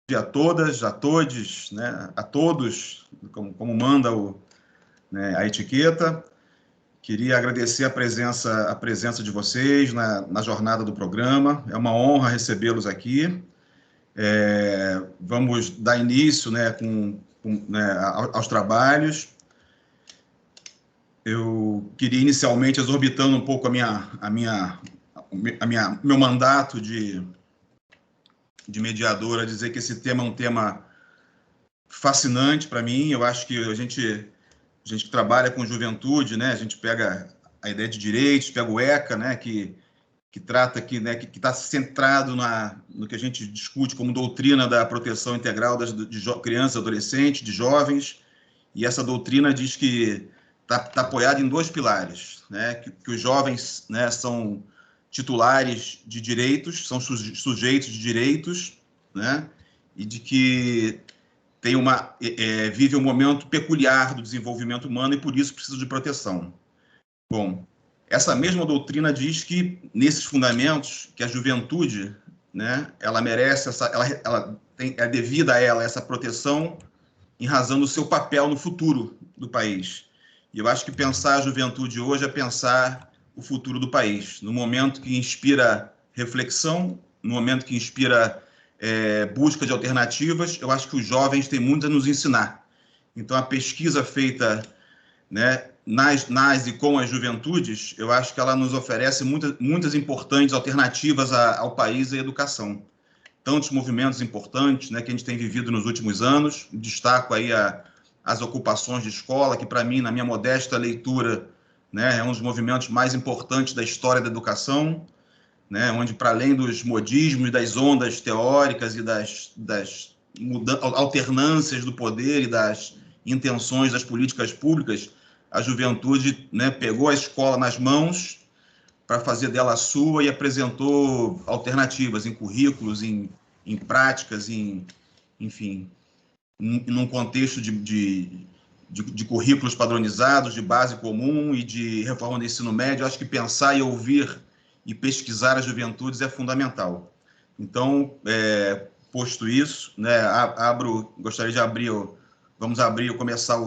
dia a todas, a todos, né, a todos, como manda a etiqueta. Queria agradecer a presença de vocês na jornada do programa. É uma honra recebê-los aqui. Vamos dar início, aos trabalhos. Eu queria inicialmente, exorbitando um pouco meu mandato de mediadora, dizer que esse tema é um tema fascinante para mim. Eu acho que a gente que trabalha com juventude, né, a gente pega a ideia de direitos, pega o ECA, né, que trata aqui, né, que está centrado no que a gente discute como doutrina da proteção integral de crianças, adolescentes, de jovens, e essa doutrina diz que está apoiada em dois pilares, né, que os jovens, né, são titulares de direitos, são sujeitos de direitos, né, e de que vive um momento peculiar do desenvolvimento humano e por isso precisa de proteção. Bom, essa mesma doutrina diz que nesses fundamentos que a juventude, né, ela merece é devida a ela essa proteção em razão do seu papel no futuro do país. E eu acho que pensar a juventude hoje é pensar o futuro do país, no momento que inspira reflexão, no momento que inspira busca de alternativas. Eu acho que os jovens têm muito a nos ensinar. Então, a pesquisa feita, né, nas e com as juventudes, eu acho que ela nos oferece muitas importantes alternativas ao país e à educação. Tantos movimentos importantes, né, que a gente tem vivido nos últimos anos. Destaco aí as ocupações de escola, que para mim, na minha modesta leitura, né, é um dos movimentos mais importantes da história da educação, né, onde, para além dos modismos, das ondas teóricas e das alternâncias do poder e das intenções das políticas públicas, a juventude, né, pegou a escola nas mãos para fazer dela a sua e apresentou alternativas em currículos, em práticas, enfim, num contexto de currículos padronizados, de base comum e de reforma do ensino médio. Eu acho que pensar e ouvir e pesquisar as juventudes é fundamental. Então, posto isso, né, gostaria de começar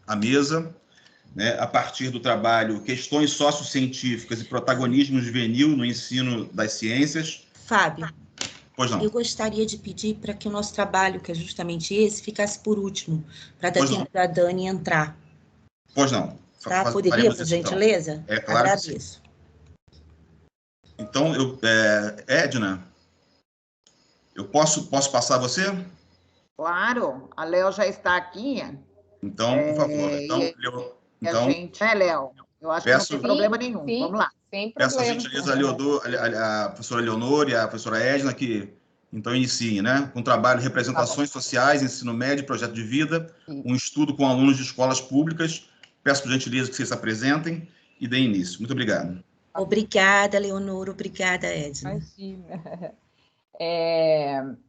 a mesa, né, a partir do trabalho Questões Sociocientíficas e Protagonismo Juvenil no Ensino das Ciências. Fábio, pois não. Eu gostaria de pedir para que o nosso trabalho, que é justamente esse, ficasse por último, para dar tempo da Dani entrar. Pois não. Tá? Poderia, por gentileza? Então. Claro. Agradeço. Então, Edna, eu posso passar a você? Claro, a Léo já está aqui. Então, por favor. A gente, Léo? Eu acho que não tem problema nenhum. Sim, vamos lá. Sem problema. Peço a gentileza a professora Leonor e a professora Edna que, então, iniciem, né? Com trabalho de representações sociais, ensino médio, projeto de vida, um estudo com alunos de escolas públicas. Peço, por gentileza, que vocês se apresentem e deem início. Muito obrigado. Obrigada, Leonor. Obrigada, Edna. Imagina.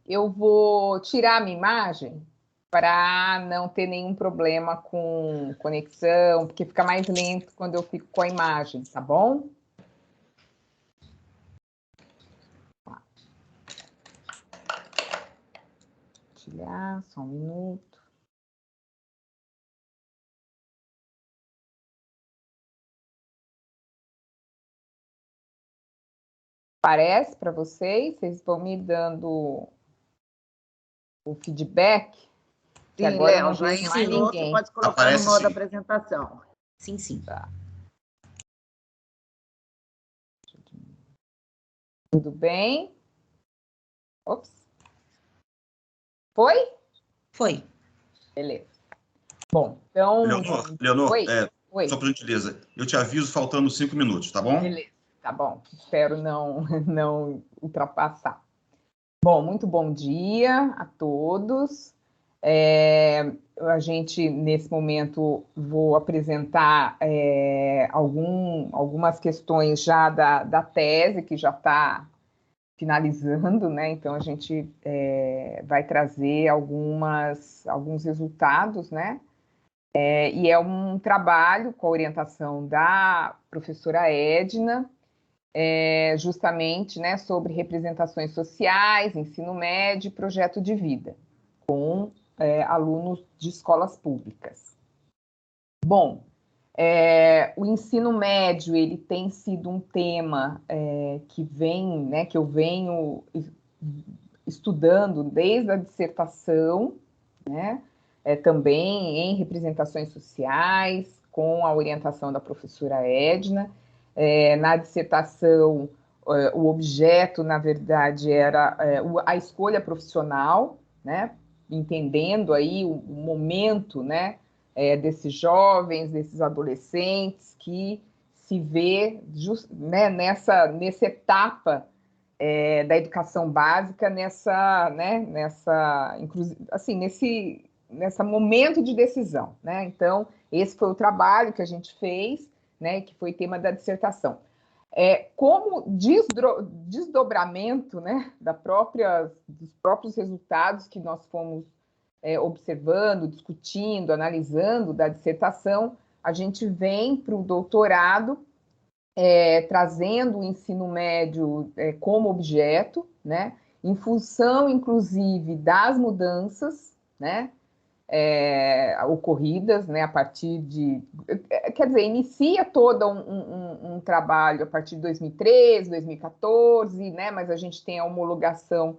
Eu vou tirar a minha imagem para não ter nenhum problema com conexão, porque fica mais lento quando eu fico com a imagem, tá bom? Compartilhar, só um minuto. Parece para vocês? Vocês vão me dando o feedback? Sim, agora Léo, já ensinou, ninguém. Você pode colocar no modo apresentação. Sim, sim. Tá. Tudo bem? Ops. Foi? Foi. Beleza. Bom, então... Leonor, Oi. Só por gentileza, eu te aviso faltando 5 minutos, tá bom? Beleza, tá bom. Espero não ultrapassar. Bom, muito bom dia a todos. A gente, nesse momento, vou apresentar algumas questões já da tese, que já está finalizando, né? Então, a gente vai trazer alguns resultados, né? E é um trabalho com a orientação da professora Edna, justamente, né, sobre representações sociais, ensino médio e projeto de vida, com alunos de escolas públicas. Bom, o ensino médio, ele tem sido um tema que eu venho estudando desde a dissertação, né, também em representações sociais, com a orientação da professora Edna. Na dissertação, o objeto, na verdade, era a escolha profissional, né, entendendo aí o momento, né, desses jovens, desses adolescentes que se vê né, nessa etapa da educação básica, nessa momento de decisão, né? Então, esse foi o trabalho que a gente fez, né, que foi tema da dissertação. Como desdobramento, né, dos próprios resultados que nós fomos observando, discutindo, analisando da dissertação, a gente vem para o doutorado, trazendo o ensino médio como objeto, né, em função, inclusive, das mudanças, né, ocorridas, né, a partir de... Quer dizer, inicia todo um trabalho a partir de 2013, 2014, né, mas a gente tem a homologação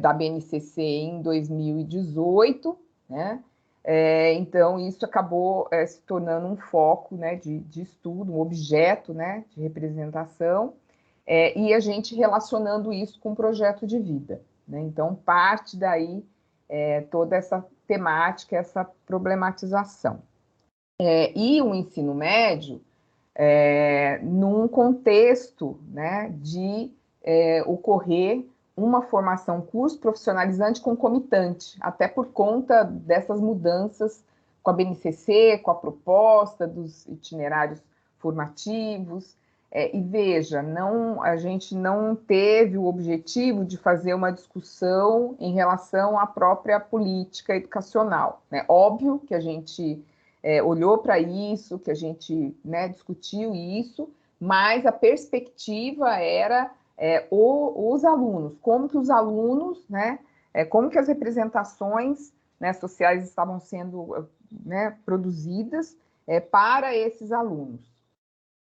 da BNCC em 2018, né? Então, isso acabou se tornando um foco, né, de estudo, um objeto, né, de representação, e a gente relacionando isso com o projeto de vida, né? Então, parte daí toda essa temática, essa problematização. E o ensino médio, num contexto, né, de ocorrer uma formação curso profissionalizante concomitante, até por conta dessas mudanças com a BNCC, com a proposta dos itinerários formativos. E veja, a gente não teve o objetivo de fazer uma discussão em relação à própria política educacional, né? Óbvio que a gente olhou para isso, que a gente, né, discutiu isso, mas a perspectiva era os alunos, como que os alunos, né, como que as representações, né, sociais estavam sendo, né, produzidas para esses alunos,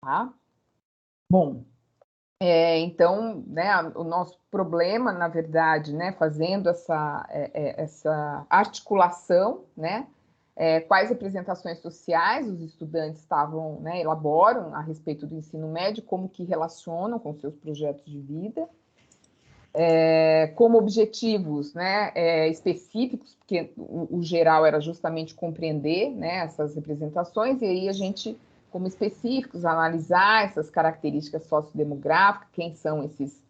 tá? Bom, então, né, o nosso problema, na verdade, né, fazendo essa articulação, né, quais representações sociais os estudantes né, elaboram a respeito do ensino médio, como que relacionam com seus projetos de vida, como objetivos, né, específicos, porque o geral era justamente compreender, né, essas representações, e aí a gente, como específicos, analisar essas características sociodemográficas, quem são esses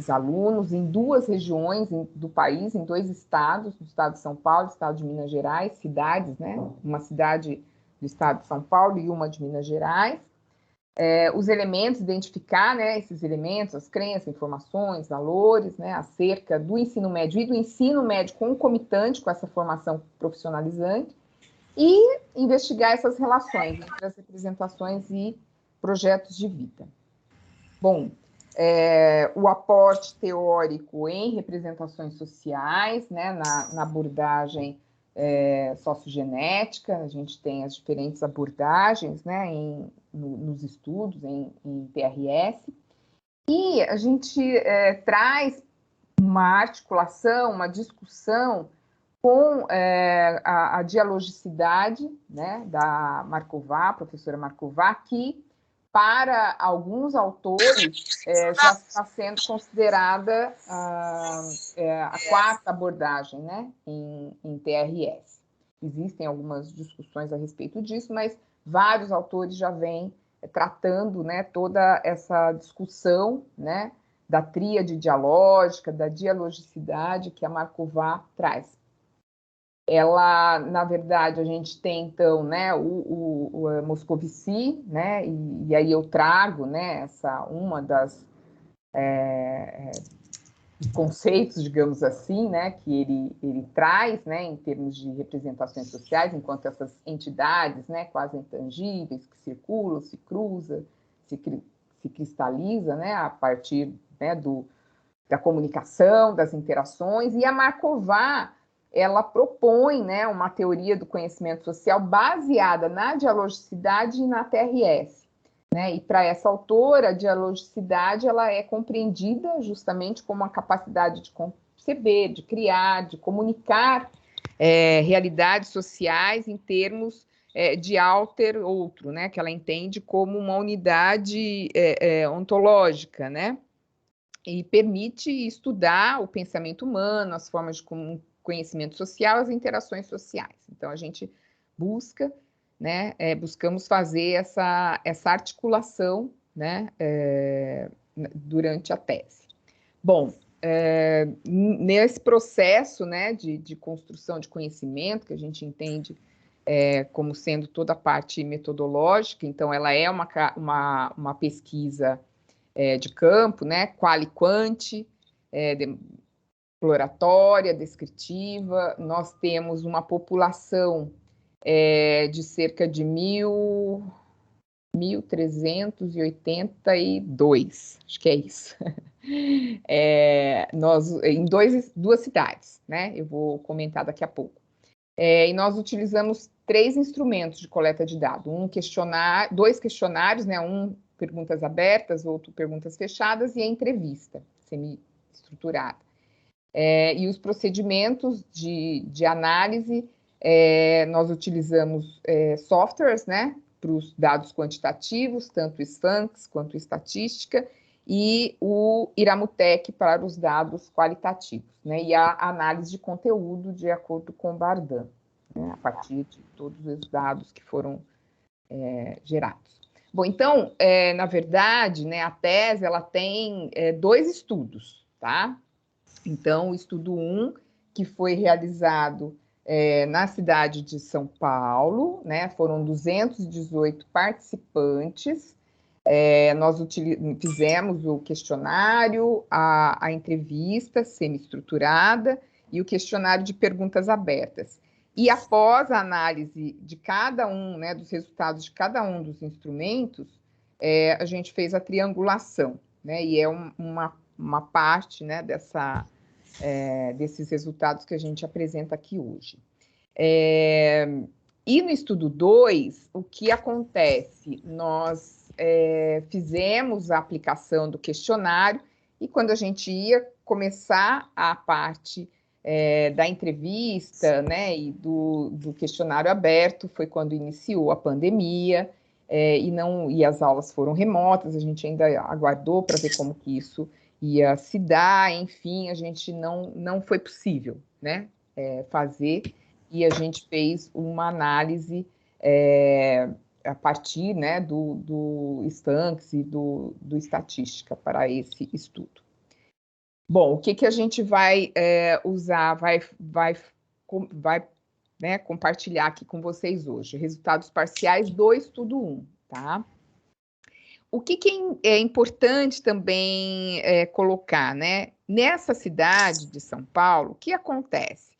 alunos, em 2 regiões do país, em 2 estados, no estado de São Paulo, estado de Minas Gerais, cidades, né? Uma cidade do estado de São Paulo e uma de Minas Gerais. Os elementos, identificar, né, esses elementos, as crenças, informações, valores, né, acerca do ensino médio e do ensino médio concomitante com essa formação profissionalizante, e investigar essas relações entre as representações e projetos de vida. Bom, o aporte teórico em representações sociais, né, na abordagem sociogenética, a gente tem as diferentes abordagens, né, nos estudos, em PRS, e a gente traz uma articulação, uma discussão com a dialogicidade, né, da Marková, professora Marková, que para alguns autores já está sendo considerada a 4ª abordagem, né, em TRS. Existem algumas discussões a respeito disso, mas vários autores já vêm tratando, né, toda essa discussão, né, da tríade dialógica, da dialogicidade que a Marková traz. Ela, na verdade, a gente tem, então, né, o Moscovici, né, e aí eu trago, né, uma das conceitos, digamos assim, né, que ele traz, né, em termos de representações sociais, enquanto essas entidades, né, quase intangíveis, que circulam, se cruzam, se se cristaliza, né, a partir, né, da comunicação, das interações, e a Marková, ela propõe, né, uma teoria do conhecimento social baseada na dialogicidade e na TRS, né, e para essa autora, a dialogicidade, ela é compreendida justamente como a capacidade de conceber, de criar, de comunicar realidades sociais em termos de alter outro, né, que ela entende como uma unidade ontológica, né, e permite estudar o pensamento humano, as formas de conhecimento social, as interações sociais. Então, a gente busca, né, buscamos fazer essa articulação, né, durante a tese. Bom, nesse processo, né, de construção de conhecimento, que a gente entende como sendo toda a parte metodológica, então ela é uma pesquisa de campo, né, quali quanti, exploratória, descritiva. Nós temos uma população de cerca de 1.382, acho que é isso. Nós, em duas cidades, né? Eu vou comentar daqui a pouco. E nós utilizamos 3 instrumentos de coleta de dados, dois questionários, né? Um perguntas abertas, outro perguntas fechadas, e a entrevista semi-estruturada. E os procedimentos de análise, nós utilizamos softwares, né, para os dados quantitativos, tanto o Sphinx quanto estatística, e o Iramutec para os dados qualitativos, né, e a análise de conteúdo de acordo com o Bardan, né, a partir de todos os dados que foram gerados. Bom, então, na verdade, né, a tese ela tem 2 estudos, tá? Então, o estudo 1, que foi realizado na cidade de São Paulo, né, foram 218 participantes, nós fizemos o questionário, a entrevista semi-estruturada e o questionário de perguntas abertas. E após a análise de cada um, né, dos resultados de cada um dos instrumentos, a gente fez a triangulação, né, e é uma parte, né, desses resultados que a gente apresenta aqui hoje. E no estudo 2, o que acontece? Nós fizemos a aplicação do questionário e quando a gente ia começar a parte da entrevista, né, e do questionário aberto, foi quando iniciou a pandemia, e as aulas foram remotas, a gente ainda aguardou para ver como que isso ia se dar, enfim, a gente não foi possível, né, fazer, e a gente fez uma análise a partir, né, do Sphinx e do estatística para esse estudo. Bom, o que a gente vai usar, vai né, compartilhar aqui com vocês hoje? Resultados parciais do estudo 1, tá? O que é importante também colocar, né? Nessa cidade de São Paulo, o que acontece?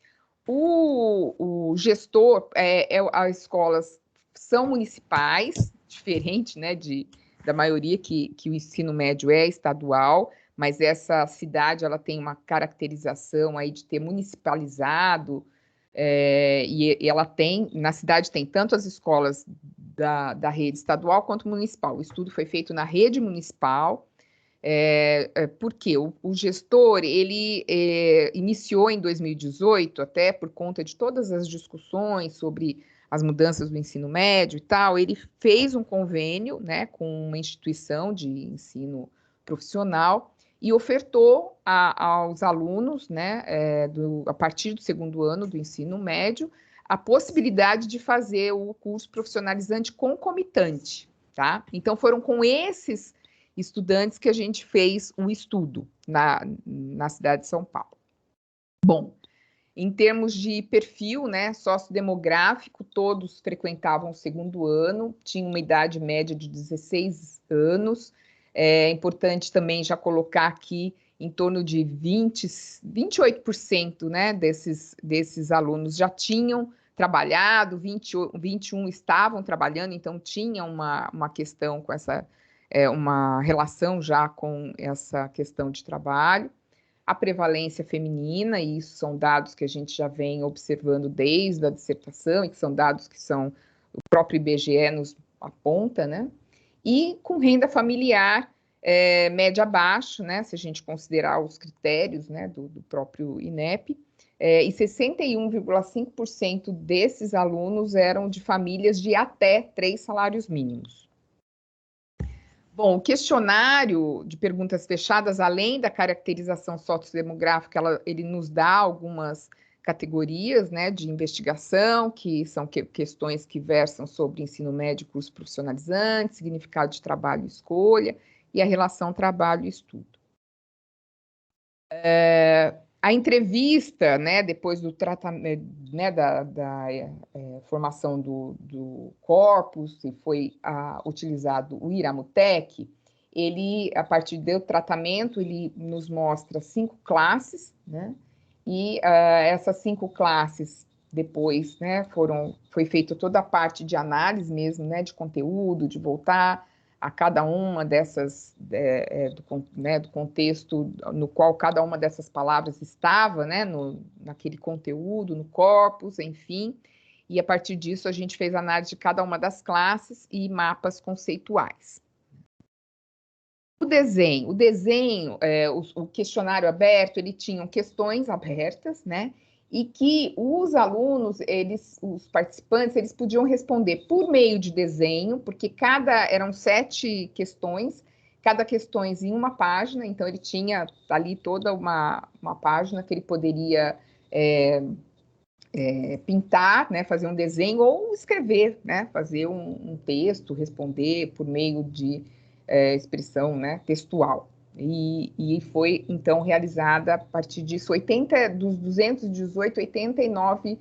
O gestor, as escolas são municipais, diferente, né, da maioria que o ensino médio é estadual, mas essa cidade ela tem uma caracterização aí de ter municipalizado, e ela tem, na cidade tem tanto as escolas da rede estadual quanto municipal. O estudo foi feito na rede municipal, porque o gestor, ele iniciou em 2018, até por conta de todas as discussões sobre as mudanças do ensino médio e tal, ele fez um convênio, né, com uma instituição de ensino profissional e ofertou aos alunos, né, a partir do 2º ano do ensino médio, a possibilidade de fazer o curso profissionalizante concomitante, tá? Então, foram com esses estudantes que a gente fez um estudo na cidade de São Paulo. Bom, em termos de perfil, né, sociodemográfico, todos frequentavam o 2º ano, tinham uma idade média de 16 anos. É importante também já colocar aqui em torno de 28%, né, desses alunos já tinham trabalhado, 21 estavam trabalhando, então tinha uma questão com essa uma relação já com essa questão de trabalho. A prevalência feminina, e isso são dados que a gente já vem observando desde a dissertação, e que são dados que o próprio IBGE nos aponta, né? E com renda familiar média abaixo, né? Se a gente considerar os critérios, né, do próprio INEP, e 61,5% desses alunos eram de famílias de até 3 salários mínimos. Bom, o questionário de perguntas fechadas, além da caracterização sociodemográfica, ele nos dá algumas categorias, né, de investigação, que são questões que versam sobre ensino médio, curso profissionalizante, significado de trabalho e escolha, e a relação trabalho e estudo. A entrevista, né, depois do tratamento, né, da formação do corpus, e foi utilizado o Iramutec, ele, a partir do tratamento, ele nos mostra 5 classes, né, e essas 5 classes, depois, né, foi feita toda a parte de análise mesmo, né, de conteúdo, de voltar a cada uma dessas, do contexto no qual cada uma dessas palavras estava, né, naquele conteúdo, no corpus, enfim, e a partir disso a gente fez análise de cada uma das classes e mapas conceituais. O desenho, o questionário aberto, ele tinha questões abertas, né, e que os alunos, os participantes, eles podiam responder por meio de desenho, porque eram 7 questões, cada questão em uma página, então ele tinha ali toda uma página que ele poderia pintar, né, fazer um desenho ou escrever, né, fazer um texto, responder por meio de expressão, né, textual. E foi, então, realizada a partir disso, dos 218, 89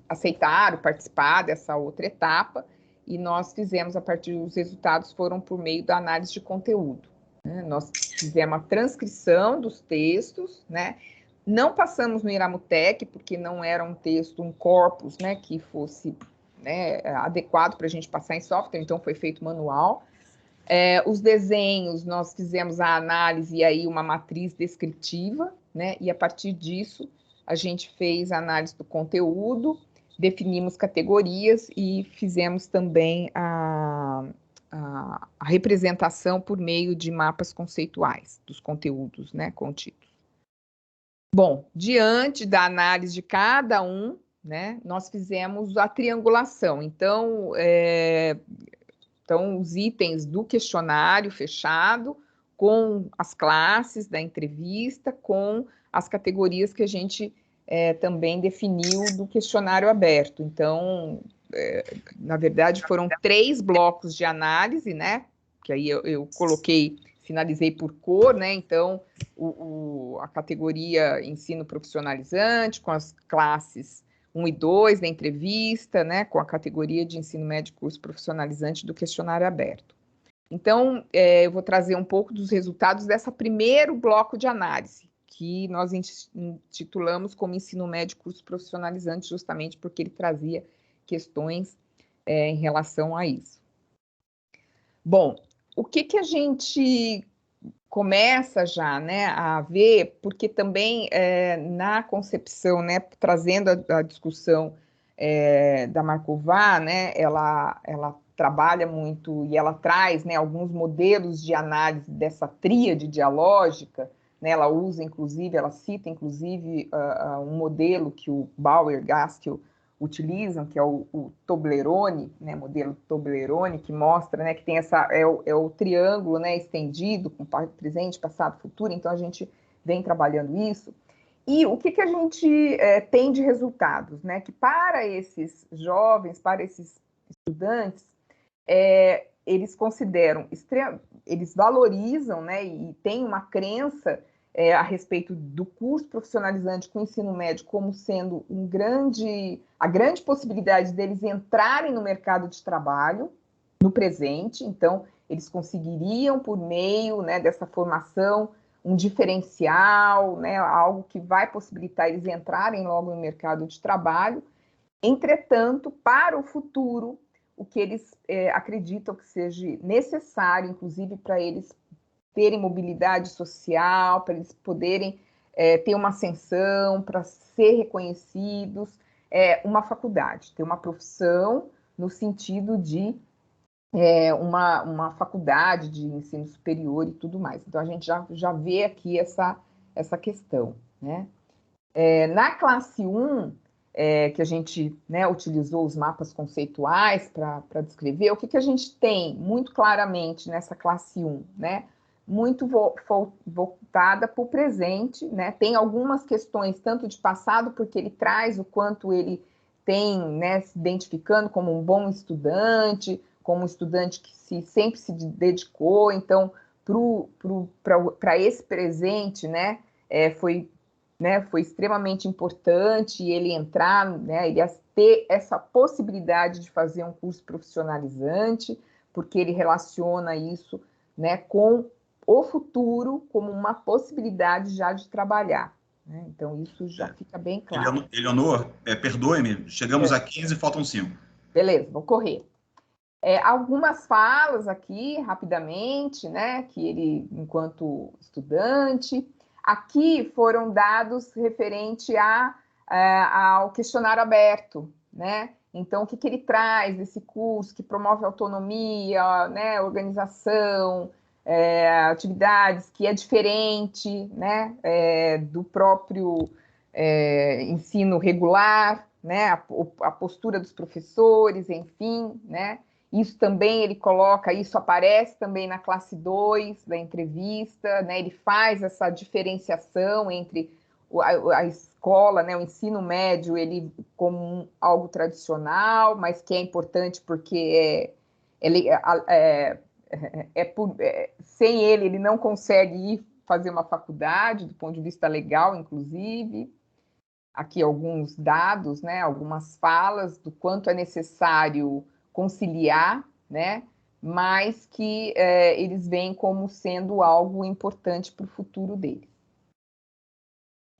aceitaram participar dessa outra etapa, e nós fizemos, a partir dos resultados, foram por meio da análise de conteúdo, né? Nós fizemos a transcrição dos textos, né? Não passamos no Iramutec, porque não era um texto, um corpus, né, que fosse, né, adequado para a gente passar em software, então foi feito manual. Os desenhos, nós fizemos a análise e aí uma matriz descritiva, né? E a partir disso, a gente fez a análise do conteúdo, definimos categorias e fizemos também a representação por meio de mapas conceituais dos conteúdos, né, contidos. Bom, diante da análise de cada um, né, nós fizemos a triangulação. Então, os itens do questionário fechado, com as classes da entrevista, com as categorias que a gente também definiu do questionário aberto. Então, na verdade, foram 3 blocos de análise, né? Que aí eu coloquei, finalizei por cor, né? Então, a categoria ensino profissionalizante, com as classes 1 e 2 da entrevista, né, com a categoria de ensino médio curso profissionalizante do questionário aberto. Então, eu vou trazer um pouco dos resultados desse primeiro bloco de análise, que nós intitulamos como ensino médio curso profissionalizante, justamente porque ele trazia questões em relação a isso. Bom, o que a gente começa já, né, a ver, porque também na concepção, né, trazendo a discussão da Marková, né, ela trabalha muito e ela traz, né, alguns modelos de análise dessa tríade dialógica, né, ela cita inclusive um modelo que o Bauer e Gaskell utilizam, que é o Toblerone, né, modelo Toblerone, que mostra, né, que tem o triângulo, né, estendido com presente, passado, futuro. Então a gente vem trabalhando isso. E o que a gente tem de resultados, né, que para esses jovens, para esses estudantes, eles consideram, eles valorizam, né, e têm uma crença a respeito do curso profissionalizante com o ensino médio como sendo a grande possibilidade deles entrarem no mercado de trabalho no presente. Então, eles conseguiriam, por meio, né, dessa formação, um diferencial, né, algo que vai possibilitar eles entrarem logo no mercado de trabalho. Entretanto, para o futuro, o que eles acreditam que seja necessário, inclusive para eles terem mobilidade social, para eles poderem ter uma ascensão, para ser reconhecidos, uma faculdade, ter uma profissão no sentido de uma faculdade de ensino superior e tudo mais. Então, a gente já vê aqui essa questão, né? Na classe 1, que a gente, né, utilizou os mapas conceituais para descrever, o que a gente tem muito claramente nessa classe 1, né? Muito voltada para o presente, né? Tem algumas questões, tanto de passado, porque ele traz o quanto ele tem, né, se identificando como um bom estudante, como um estudante que sempre se dedicou. Então, para esse presente, né, foi extremamente importante ele entrar, né, ele ter essa possibilidade de fazer um curso profissionalizante, porque ele relaciona isso, né, com o futuro como uma possibilidade já de trabalhar, né? Então, isso já fica bem claro. Eleonor, perdoe-me, chegamos a 15 e faltam 5. Beleza, vou correr. Algumas falas aqui, rapidamente, né, que ele, enquanto estudante, aqui foram dados referente ao questionário aberto, né? Então, o que ele traz desse curso que promove autonomia, né, organização, atividades, que é diferente, né, do próprio ensino regular, né, a postura dos professores, enfim, né? Isso também ele coloca, isso aparece também na classe 2 da entrevista, né? Ele faz essa diferenciação entre a escola, né, o ensino médio, ele como algo tradicional, mas que é importante porque sem ele não consegue ir fazer uma faculdade, do ponto de vista legal, inclusive. Aqui alguns dados, né, algumas falas do quanto é necessário conciliar, né, mas que eles veem como sendo algo importante para o futuro deles.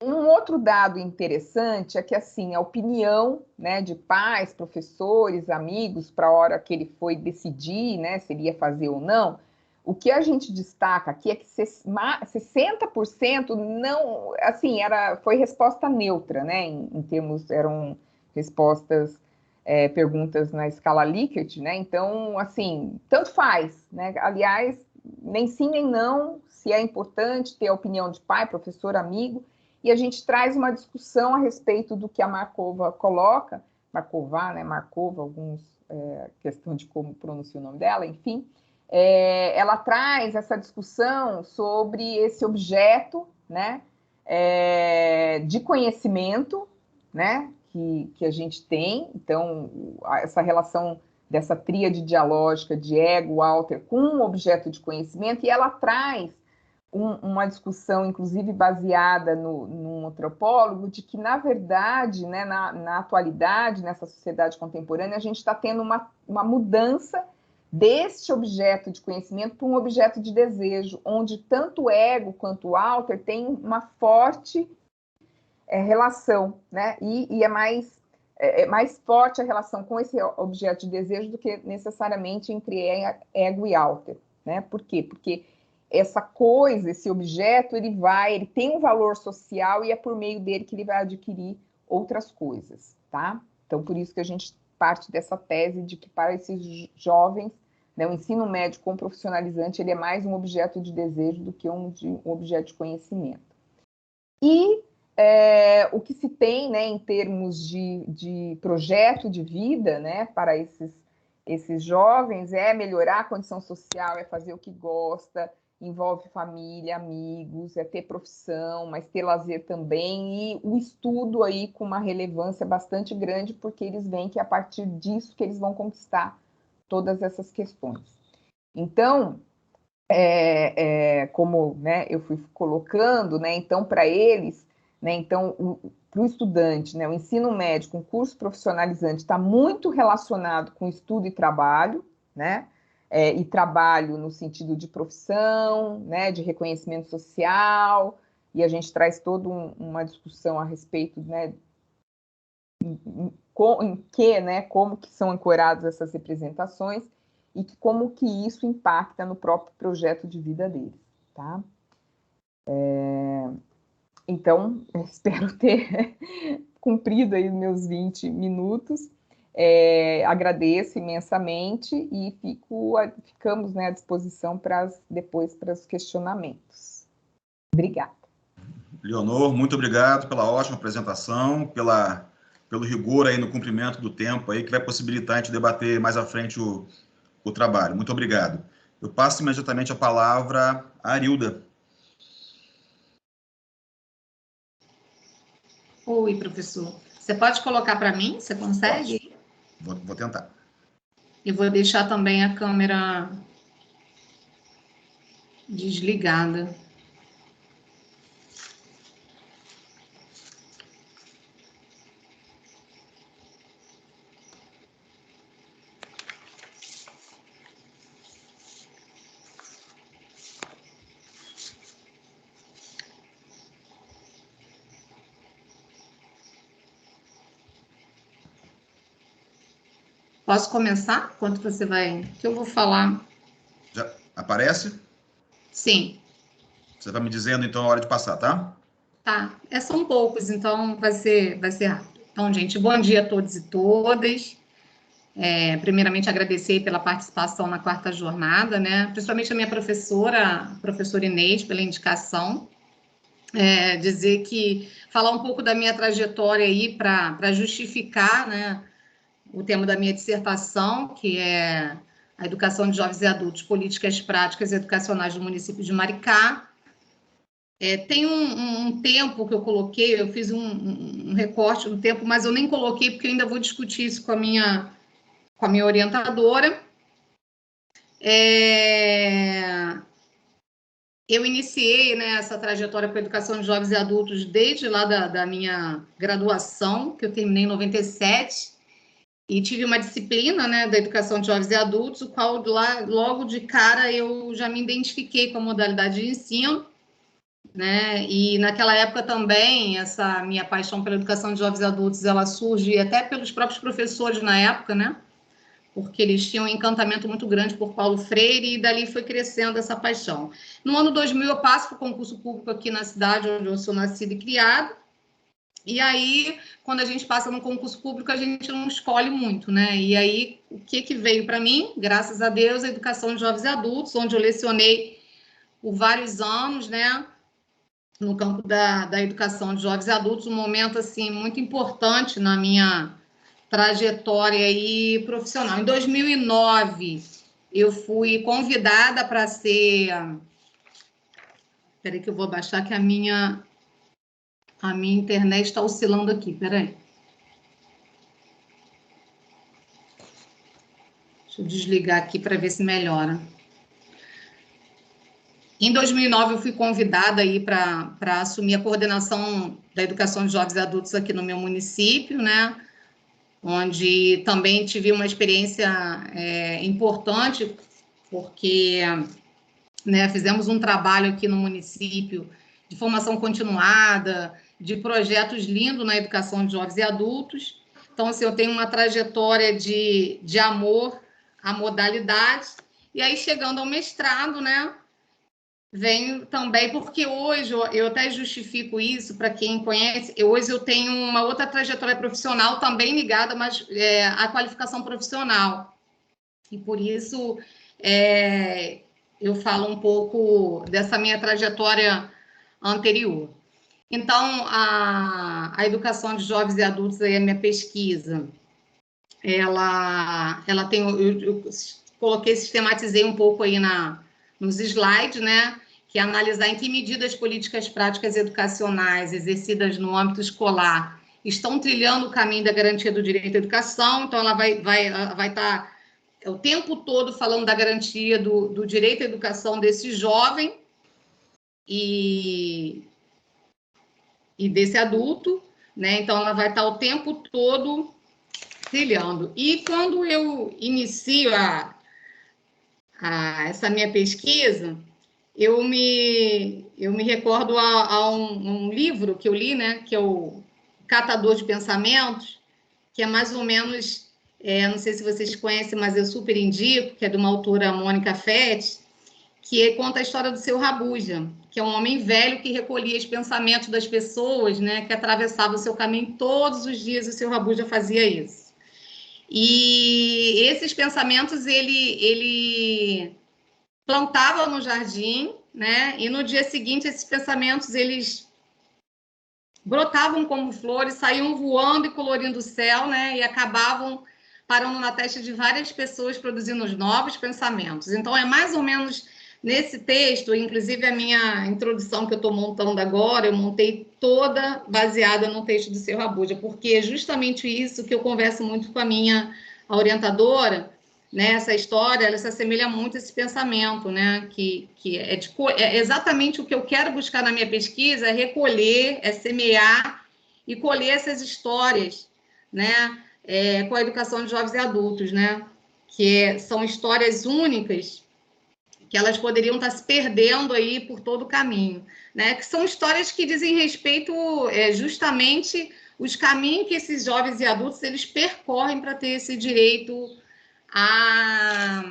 Um outro dado interessante é que, assim, a opinião, né, de pais, professores, amigos, para a hora que ele foi decidir, né, se ele ia fazer ou não, o que a gente destaca aqui é que 60% não, assim, foi resposta neutra, né, em termos, eram respostas, perguntas na escala Likert, né, então, assim, tanto faz, né, aliás, nem sim nem não, se é importante ter a opinião de pai, professor, amigo, e a gente traz uma discussão a respeito do que a Markova coloca, né, Markova, questão de como pronuncia o nome dela, enfim, ela traz essa discussão sobre esse objeto, né, de conhecimento, né, que a gente tem. Então, essa relação dessa tríade dialógica de ego, alter, com um objeto de conhecimento, e ela traz uma discussão, inclusive baseada num antropólogo, de que, na verdade, né, na atualidade, nessa sociedade contemporânea, a gente está tendo uma mudança deste objeto de conhecimento para um objeto de desejo, onde tanto o ego quanto o alter têm uma forte relação, né? E é mais forte a relação com esse objeto de desejo do que necessariamente entre ego e alter, né? Por quê? Porque essa coisa, esse objeto, ele tem um valor social e é por meio dele que ele vai adquirir outras coisas, tá? Então, por isso que a gente parte dessa tese de que para esses jovens, né, o ensino médio com profissionalizante, ele é mais um objeto de desejo do que um objeto de conhecimento. E o que se tem, né, em termos de projeto de vida, né, para esses jovens é melhorar a condição social, é fazer o que gosta, envolve família, amigos, é ter profissão, mas ter lazer também, e o estudo aí com uma relevância bastante grande, porque eles veem que é a partir disso que eles vão conquistar todas essas questões. Então, como, né, eu fui colocando, né, então, para eles, né, então, para o estudante, né, o ensino médio com curso profissionalizante está muito relacionado com estudo e trabalho, né, e trabalho no sentido de profissão, né, de reconhecimento social, e a gente traz toda uma discussão a respeito, né, né, como que são ancoradas essas representações e como que isso impacta no próprio projeto de vida deles, tá? Então, espero ter cumprido aí meus 20 minutos. Agradeço imensamente e ficamos, né, à disposição depois para os questionamentos. Obrigada. Leonor, muito obrigado pela ótima apresentação, pelo rigor aí no cumprimento do tempo aí, que vai possibilitar a gente debater mais à frente o trabalho. Muito obrigado. Eu passo imediatamente a palavra à Arilda. Oi, professor. Você pode colocar para mim? Você consegue? Vou tentar. E vou deixar também a câmera desligada. Posso começar? Quanto você vai... que eu vou falar? Já aparece? Sim. Você vai me dizendo, então, a hora de passar, tá? Tá. São poucos, então vai ser rápido. Então, gente, bom dia a todos e todas. Primeiramente, agradecer pela participação na 4ª jornada, né? Principalmente a minha professora, a professora Inês, pela indicação. Dizer que... falar um pouco da minha trajetória aí para justificar, né, o tema da minha dissertação, que é a educação de jovens e adultos, políticas práticas e educacionais do município de Maricá. Tem um tempo que eu coloquei, eu fiz um recorte do tempo, mas eu nem coloquei, porque eu ainda vou discutir isso com a minha orientadora. Eu iniciei, né, essa trajetória com a educação de jovens e adultos desde lá da minha graduação, que eu terminei em 97, e tive uma disciplina, né, da educação de jovens e adultos, o qual logo de cara eu já me identifiquei com a modalidade de ensino, né, e naquela época também essa minha paixão pela educação de jovens e adultos, ela surge até pelos próprios professores na época, né, porque eles tinham um encantamento muito grande por Paulo Freire, e dali foi crescendo essa paixão. No ano 2000 eu passo para o concurso público aqui na cidade onde eu sou nascida e criada. E aí, quando a gente passa no concurso público, a gente não escolhe muito, né? E aí, o que veio para mim? Graças a Deus, a educação de jovens e adultos, onde eu lecionei por vários anos, né? No campo da educação de jovens e adultos, um momento, assim, muito importante na minha trajetória aí profissional. Em 2009, eu fui convidada para ser... Espera aí que eu vou baixar, que a minha internet está oscilando aqui, peraí. Deixa eu desligar aqui para ver se melhora. Em 2009, eu fui convidada aí para assumir a coordenação da educação de jovens e adultos aqui no meu município, né? Onde também tive uma experiência importante, porque, né, fizemos um trabalho aqui no município de formação continuada, de projetos lindos na educação de jovens e adultos. Então, assim, eu tenho uma trajetória de amor à modalidade. E aí, chegando ao mestrado, né, venho também, porque hoje eu até justifico isso para quem conhece, hoje eu tenho uma outra trajetória profissional também ligada, mas à qualificação profissional. E por isso eu falo um pouco dessa minha trajetória anterior. Então, a educação de jovens e adultos, aí, a minha pesquisa, ela tem, eu coloquei, sistematizei um pouco aí nos slides, né, que é analisar em que medida as políticas práticas educacionais exercidas no âmbito escolar estão trilhando o caminho da garantia do direito à educação. Então, ela vai estar o tempo todo falando da garantia do direito à educação desse jovem e desse adulto, né? Então, ela vai estar o tempo todo trilhando. E quando eu inicio essa minha pesquisa, eu me recordo a um livro que eu li, né? Que é o Catador de Pensamentos, que é mais ou menos, não sei se vocês conhecem, mas eu super indico, que é de uma autora, Mônica Fetti, que conta a história do Seu Rabuja, que é um homem velho que recolhia os pensamentos das pessoas, né, que atravessava o seu caminho todos os dias, o Seu Rabuja fazia isso. E esses pensamentos ele plantava no jardim, né, e no dia seguinte esses pensamentos eles brotavam como flores, saíam voando e colorindo o céu, né, e acabavam parando na testa de várias pessoas, produzindo os novos pensamentos. Então, é mais ou menos nesse texto, inclusive a minha introdução que eu estou montando agora, eu montei toda baseada no texto do Seu Rabuja, porque é justamente isso que eu converso muito com a minha orientadora, né? Essa história, ela se assemelha muito a esse pensamento, né? Que é exatamente o que eu quero buscar na minha pesquisa, é recolher, é semear e colher essas histórias, né? Com a educação de jovens e adultos, né? Que são histórias únicas, que elas poderiam estar se perdendo aí por todo o caminho, né? Que são histórias que dizem respeito justamente os caminhos que esses jovens e adultos eles percorrem para ter esse direito à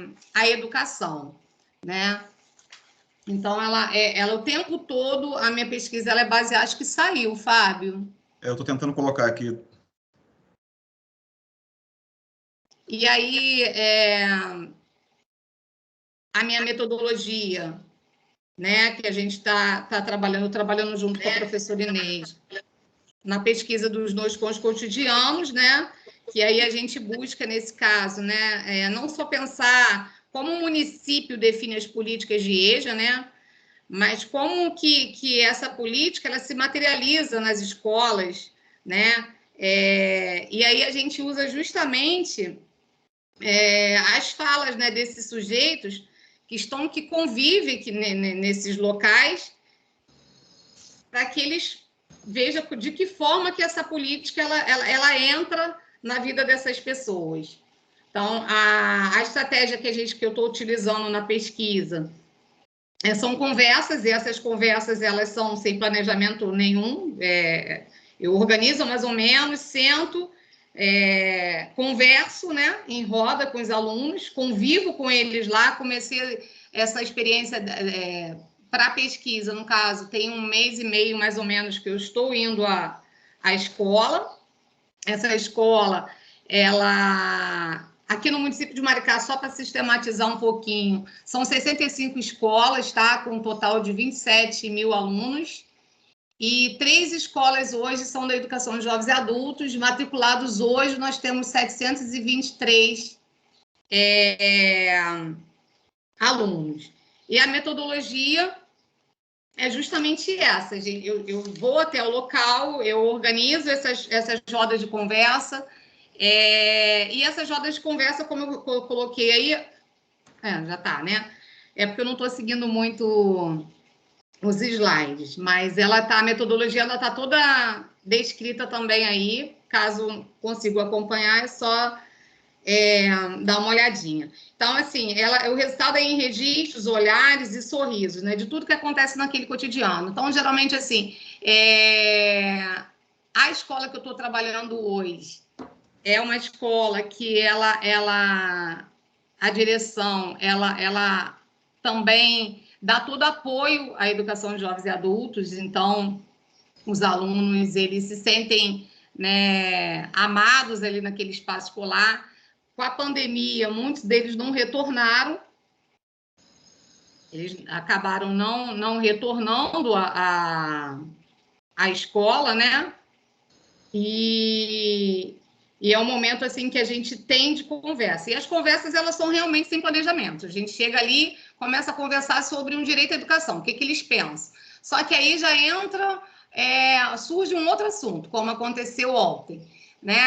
educação, né? Então, ela o tempo todo, a minha pesquisa ela é baseada, acho que saiu, Fábio. Eu estou tentando colocar aqui. E aí, a minha metodologia, né, que a gente está trabalhando junto com a professora Inês, na pesquisa dos nós cotidianos, né, que aí a gente busca, nesse caso, né, não só pensar como o município define as políticas de EJA, né, mas como que essa política ela se materializa nas escolas, né, e aí a gente usa justamente as falas, né, desses sujeitos que convivem nesses locais, para que eles vejam de que forma que essa política ela entra na vida dessas pessoas. Então, a estratégia que eu estou utilizando na pesquisa são conversas, e essas conversas elas são sem planejamento nenhum. Eu organizo mais ou menos, sento, converso, né, em roda com os alunos, convivo com eles lá, comecei essa experiência para a pesquisa, no caso, tem 1 mês e meio, mais ou menos, que eu estou indo à escola. Essa escola, aqui no município de Maricá, só para sistematizar um pouquinho, são 65 escolas, tá? Com um total de 27 mil alunos, e 3 escolas hoje são da educação de jovens e adultos, matriculados hoje nós temos 723 alunos. E a metodologia é justamente essa, gente. Eu vou até o local, eu organizo essas rodas de conversa, e essas rodas de conversa, como eu coloquei aí, já está, né? É porque eu não estou seguindo muito os slides, mas a metodologia ela está toda descrita também aí, caso consiga acompanhar, é só dar uma olhadinha. Então, assim, o resultado é em registros, olhares e sorrisos, né? De tudo que acontece naquele cotidiano. Então, geralmente, assim, a escola que eu estou trabalhando hoje é uma escola que a direção, ela também dá todo apoio à educação de jovens e adultos. Então, os alunos, eles se sentem, né, amados ali naquele espaço escolar. Com a pandemia, muitos deles não retornaram, eles acabaram não retornando à escola, né? E é um momento assim que a gente tem de conversa. E as conversas, elas são realmente sem planejamento. A gente chega ali, começa a conversar sobre um direito à educação, o que eles pensam. Só que aí já surge um outro assunto, como aconteceu ontem. Né?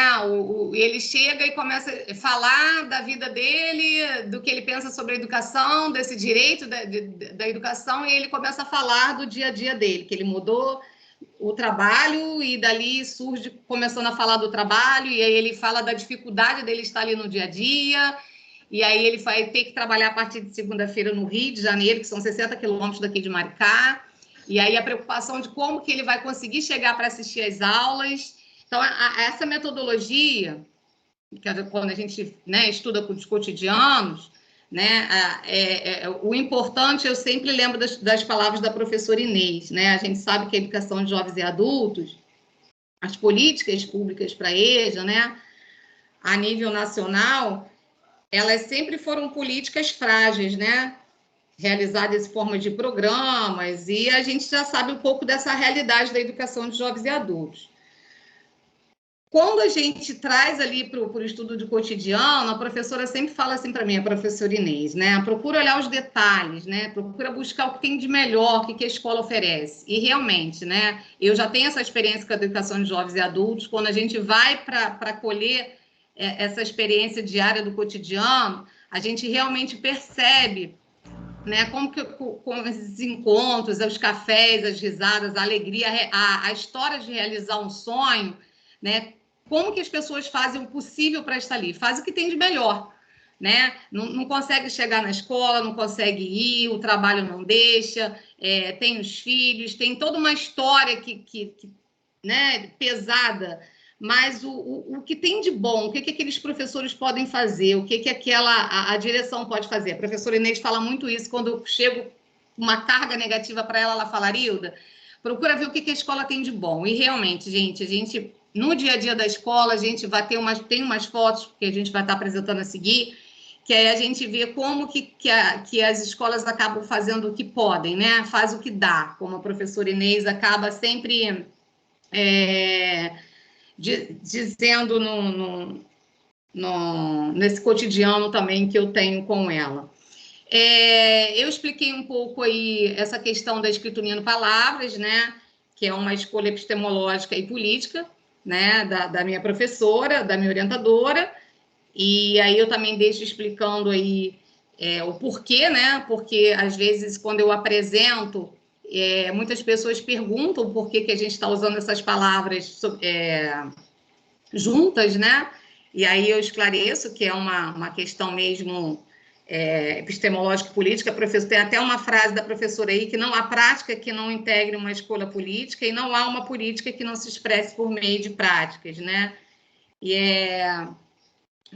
Ele chega e começa a falar da vida dele, do que ele pensa sobre a educação, desse direito da educação, e ele começa a falar do dia a dia dele, que ele mudou o trabalho e dali surge começando a falar do trabalho, e aí ele fala da dificuldade dele estar ali no dia a dia, e aí ele vai ter que trabalhar a partir de segunda-feira no Rio de Janeiro, que são 60 quilômetros daqui de Maricá, e aí a preocupação de como que ele vai conseguir chegar para assistir às aulas. Então, essa metodologia, que quando a gente, né, estuda com os cotidianos, né, o importante, eu sempre lembro das palavras da professora Inês, né? A gente sabe que a educação de jovens e adultos, as políticas públicas para a EJA, né, a nível nacional, elas sempre foram políticas frágeis, né? Realizadas em forma de programas, e a gente já sabe um pouco dessa realidade da educação de jovens e adultos. Quando a gente traz ali para o estudo de cotidiano, a professora sempre fala assim para mim, a professora Inês, né? Procura olhar os detalhes, né? Procura buscar o que tem de melhor, o que a escola oferece. E realmente, né? Eu já tenho essa experiência com a educação de jovens e adultos. Quando a gente vai para colher essa experiência diária do cotidiano, a gente realmente percebe, né, como que com esses encontros, os cafés, as risadas, a alegria, a história de realizar um sonho, né? Como que as pessoas fazem o possível para estar ali? Faz o que tem de melhor, né? Não consegue chegar na escola, não consegue ir, o trabalho não deixa, tem os filhos, tem toda uma história né, pesada, mas o que tem de bom, o que aqueles professores podem fazer, o que a direção pode fazer. A professora Inês fala muito isso, quando eu chego com uma carga negativa para ela, ela fala, Arilda, procura ver o que a escola tem de bom. E realmente, gente, a gente, no dia a dia da escola, a gente vai ter tem umas fotos que a gente vai estar apresentando a seguir, que aí a gente vê como que as escolas acabam fazendo o que podem, né? Faz o que dá, como a professora Inês acaba sempre dizendo nesse cotidiano também que eu tenho com ela. Eu expliquei um pouco aí essa questão da escrita unindo palavras, né? Que é uma escolha epistemológica e política, né? Da minha professora, da minha orientadora. E aí eu também deixo explicando aí o porquê, né? Porque às vezes quando eu apresento, muitas pessoas perguntam por que a gente está usando essas palavras juntas, né? E aí eu esclareço que é uma questão mesmo epistemológica e política. Tem até uma frase da professora aí, que não há prática que não integre uma escolha política e não há uma política que não se expresse por meio de práticas, né? E é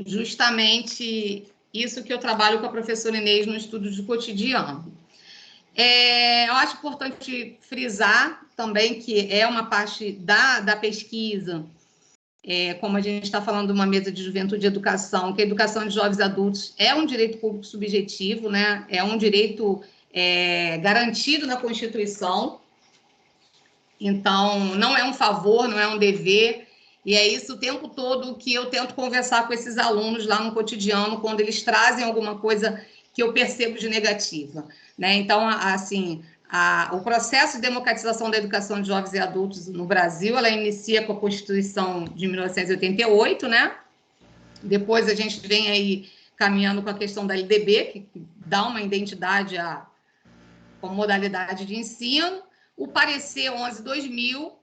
justamente isso que eu trabalho com a professora Inês no estudo de cotidiano. Eu acho importante frisar também que é uma parte da pesquisa, como a gente está falando de uma mesa de juventude e educação, que a educação de jovens e adultos é um direito público subjetivo, né? É um direito garantido na Constituição. Então, não é um favor, não é um dever, e é isso o tempo todo que eu tento conversar com esses alunos lá no cotidiano, quando eles trazem alguma coisa que eu percebo de negativa, né? Então, assim, o processo de democratização da educação de jovens e adultos no Brasil, ela inicia com a Constituição de 1988, né? Depois a gente vem aí caminhando com a questão da LDB, que dá uma identidade como modalidade de ensino. O parecer 11/2000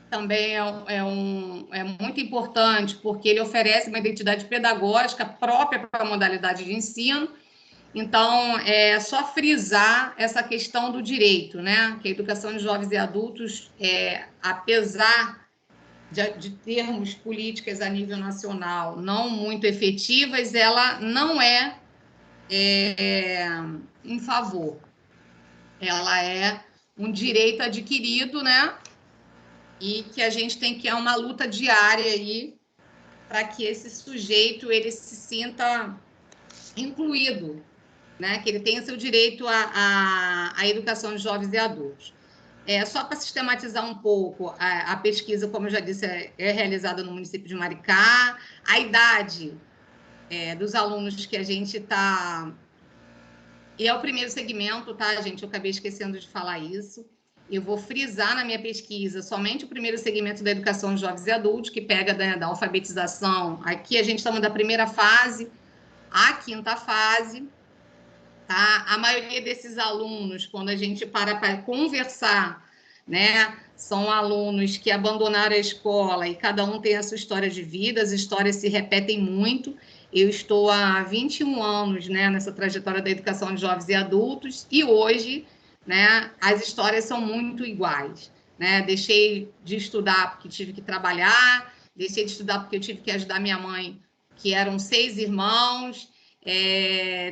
também é muito importante, porque ele oferece uma identidade pedagógica própria para a modalidade de ensino. Então, é só frisar essa questão do direito, né? Que a educação de jovens e adultos, apesar de termos políticas a nível nacional não muito efetivas, ela não é em favor. Ela é um direito adquirido, né? E que a gente tem que é uma luta diária aí para que esse sujeito ele se sinta incluído, né? Que ele tenha seu direito à educação de jovens e adultos. Só para sistematizar um pouco, a pesquisa, como eu já disse, é realizada no município de Maricá. A idade dos alunos que a gente está... E é o primeiro segmento, tá, gente? Eu acabei esquecendo de falar isso. Eu vou frisar na minha pesquisa somente o primeiro segmento da educação de jovens e adultos, que pega da alfabetização. Aqui a gente está da primeira fase à quinta fase. Tá? A maioria desses alunos, quando a gente para conversar, né, são alunos que abandonaram a escola e cada um tem a sua história de vida, as histórias se repetem muito. Eu estou há 21 anos, né, nessa trajetória da educação de jovens e adultos, e hoje, né, as histórias são muito iguais. né? Deixei de estudar porque tive que trabalhar, deixei de estudar porque eu tive que ajudar minha mãe, que eram 6 irmãos,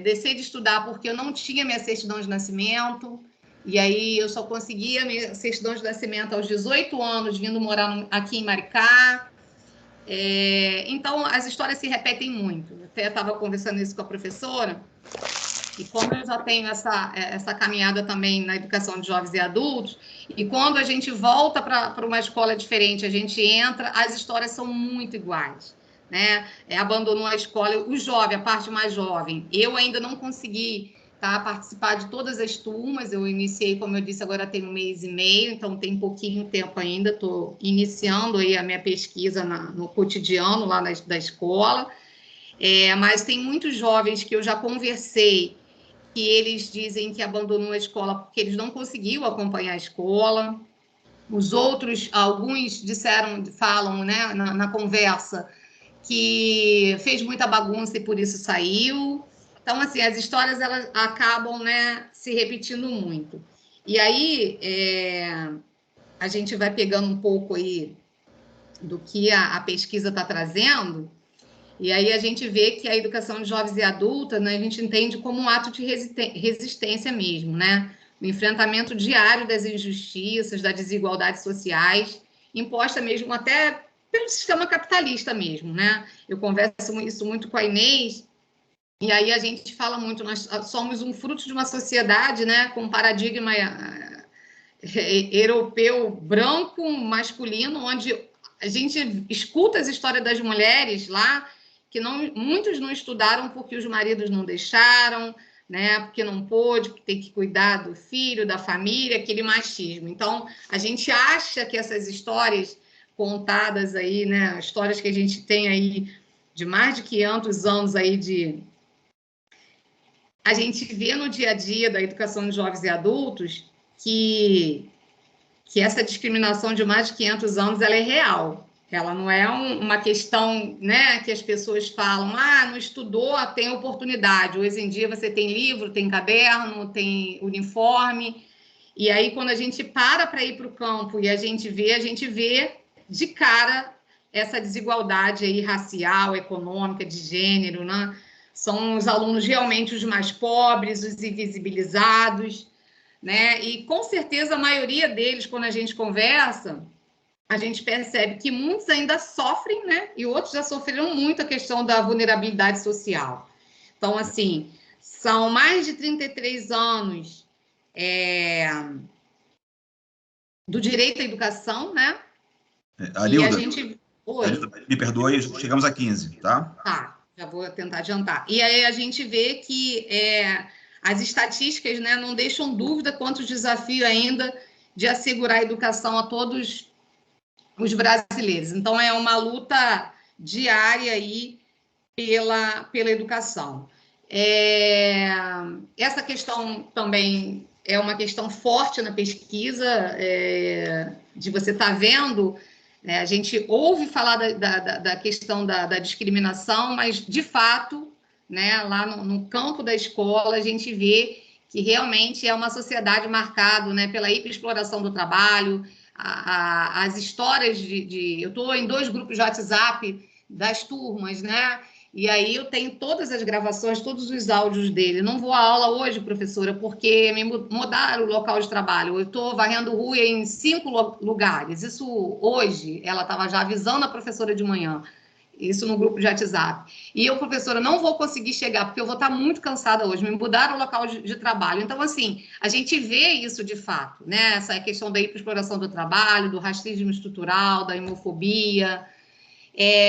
deixei de estudar porque eu não tinha minha certidão de nascimento, e aí eu só conseguia minha certidão de nascimento aos 18 anos, vindo morar aqui em Maricá. Então, as histórias se repetem muito. Eu até estava conversando isso com a professora, e como eu já tenho essa caminhada também na educação de jovens e adultos, e quando a gente volta para uma escola diferente, a gente entra, as histórias são muito iguais, né? Abandonou a escola, o jovem, a parte mais jovem. Eu ainda não consegui participar de todas as turmas, eu iniciei, como eu disse, agora tem 1 mês e meio, então tem pouquinho tempo ainda, estou iniciando aí a minha pesquisa no cotidiano lá da escola, mas tem muitos jovens que eu já conversei, que eles dizem que abandonou a escola porque eles não conseguiram acompanhar a escola. Os outros, alguns falam, né, na conversa, que fez muita bagunça e por isso saiu. Então, assim, as histórias elas acabam, né, se repetindo muito. E aí, a gente vai pegando um pouco aí do que a pesquisa está trazendo, e aí a gente vê que a educação de jovens e adultos, né, a gente entende como um ato de resistência mesmo, né? O enfrentamento diário das injustiças, das desigualdades sociais, imposta mesmo até pelo sistema capitalista mesmo, né? Eu converso isso muito com a Inês, e aí a gente fala muito, nós somos um fruto de uma sociedade, né, com um paradigma europeu branco, masculino, onde a gente escuta as histórias das mulheres lá, que muitos não estudaram porque os maridos não deixaram, né, porque não pôde, porque tem que cuidar do filho, da família, aquele machismo. Então, a gente acha que essas histórias contadas aí, né, histórias que a gente tem aí de mais de 500 anos aí a gente vê no dia a dia da educação de jovens e adultos que essa discriminação de mais de 500 anos ela é real. Ela não é uma questão, né, que as pessoas falam, não estudou, tem oportunidade. Hoje em dia você tem livro, tem caderno, tem uniforme. E aí, quando a gente para ir para o campo e a gente vê de cara essa desigualdade aí racial, econômica, de gênero, né? São os alunos realmente os mais pobres, os invisibilizados, né? E com certeza a maioria deles, quando a gente conversa, a gente percebe que muitos ainda sofrem, né? E outros já sofreram muito a questão da vulnerabilidade social. Então, assim, são mais de 33 anos do direito à educação, né? Arilda, me perdoe, chegamos a 15, tá? Tá. Já vou tentar adiantar. E aí a gente vê que as estatísticas, né, não deixam dúvida quanto o desafio ainda de assegurar a educação a todos os brasileiros. Então, é uma luta diária aí pela educação. Essa questão também é uma questão forte na pesquisa, de você estar vendo... A gente ouve falar da questão da discriminação, mas, de fato, né, lá no campo da escola, a gente vê que realmente é uma sociedade marcada, né, pela hiperexploração do trabalho, as histórias eu estou em 2 grupos de WhatsApp das turmas, né? E aí eu tenho todas as gravações, todos os áudios dele. Não vou à aula hoje, professora, porque me mudaram o local de trabalho. Eu estou varrendo rua em 5 lugares. Isso hoje, ela estava já avisando a professora de manhã. Isso no grupo de WhatsApp. E eu, professora, não vou conseguir chegar, porque eu vou estar muito cansada hoje. Me mudaram o local de trabalho. Então, assim, a gente vê isso de fato, né? Essa questão da hiperexploração do trabalho, do racismo estrutural, da homofobia...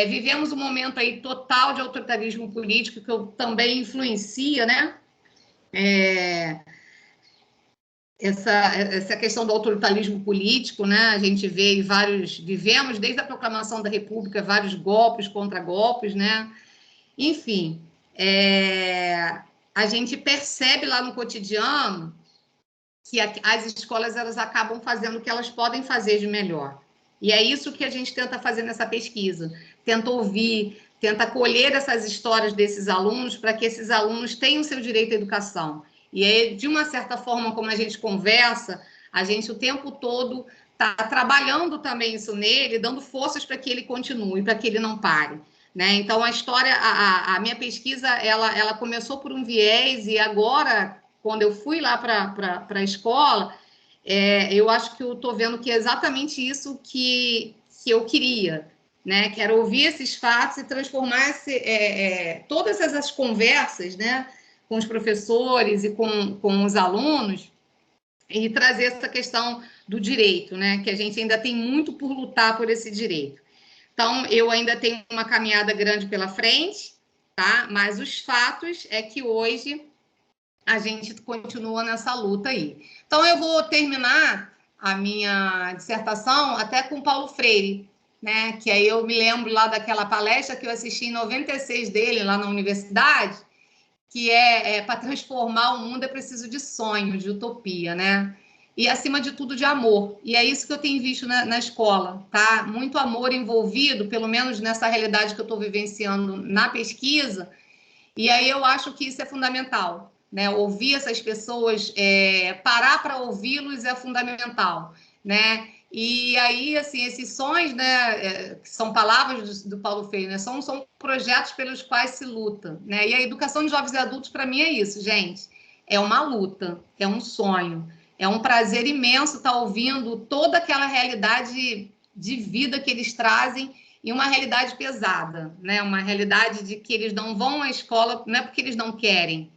vivemos um momento aí total de autoritarismo político que também influencia, né? Essa questão do autoritarismo político, né? A gente vê vivemos desde a proclamação da República vários golpes contra golpes, né? Enfim, a gente percebe lá no cotidiano que as escolas elas acabam fazendo o que elas podem fazer de melhor. E é isso que a gente tenta fazer nessa pesquisa. Tenta ouvir, tenta colher essas histórias desses alunos para que esses alunos tenham seu direito à educação. E aí, de uma certa forma, como a gente conversa, a gente o tempo todo tá trabalhando também isso nele, dando forças para que ele continue, para que ele não pare. Né? Então, a história, a minha pesquisa, ela começou por um viés, e agora, quando eu fui lá para a escola, eu acho que eu estou vendo que é exatamente isso que eu queria, né? Que era ouvir esses fatos e transformar todas essas conversas, né, com os professores e com os alunos, e trazer essa questão do direito, né? Que a gente ainda tem muito por lutar por esse direito. Então, eu ainda tenho uma caminhada grande pela frente, tá? Mas os fatos é que hoje a gente continua nessa luta aí. Então, eu vou terminar a minha dissertação até com Paulo Freire, né? Que aí eu me lembro lá daquela palestra que eu assisti em 96 dele, lá na universidade, que para transformar o mundo é preciso de sonho, de utopia, né? E, acima de tudo, de amor. E é isso que eu tenho visto na escola, tá? Muito amor envolvido, pelo menos nessa realidade que eu estou vivenciando na pesquisa. E aí eu acho que isso é fundamental, né? Ouvir essas pessoas, parar para ouvi-los é fundamental, né? E aí, assim, esses sonhos, né, que são palavras do Paulo Freire, né, são projetos pelos quais se luta, né? E a educação de jovens e adultos, para mim, é isso, gente. É uma luta, é um sonho, é um prazer imenso estar ouvindo toda aquela realidade de vida que eles trazem, e uma realidade pesada, né? Uma realidade de que eles não vão à escola, não é porque eles não querem,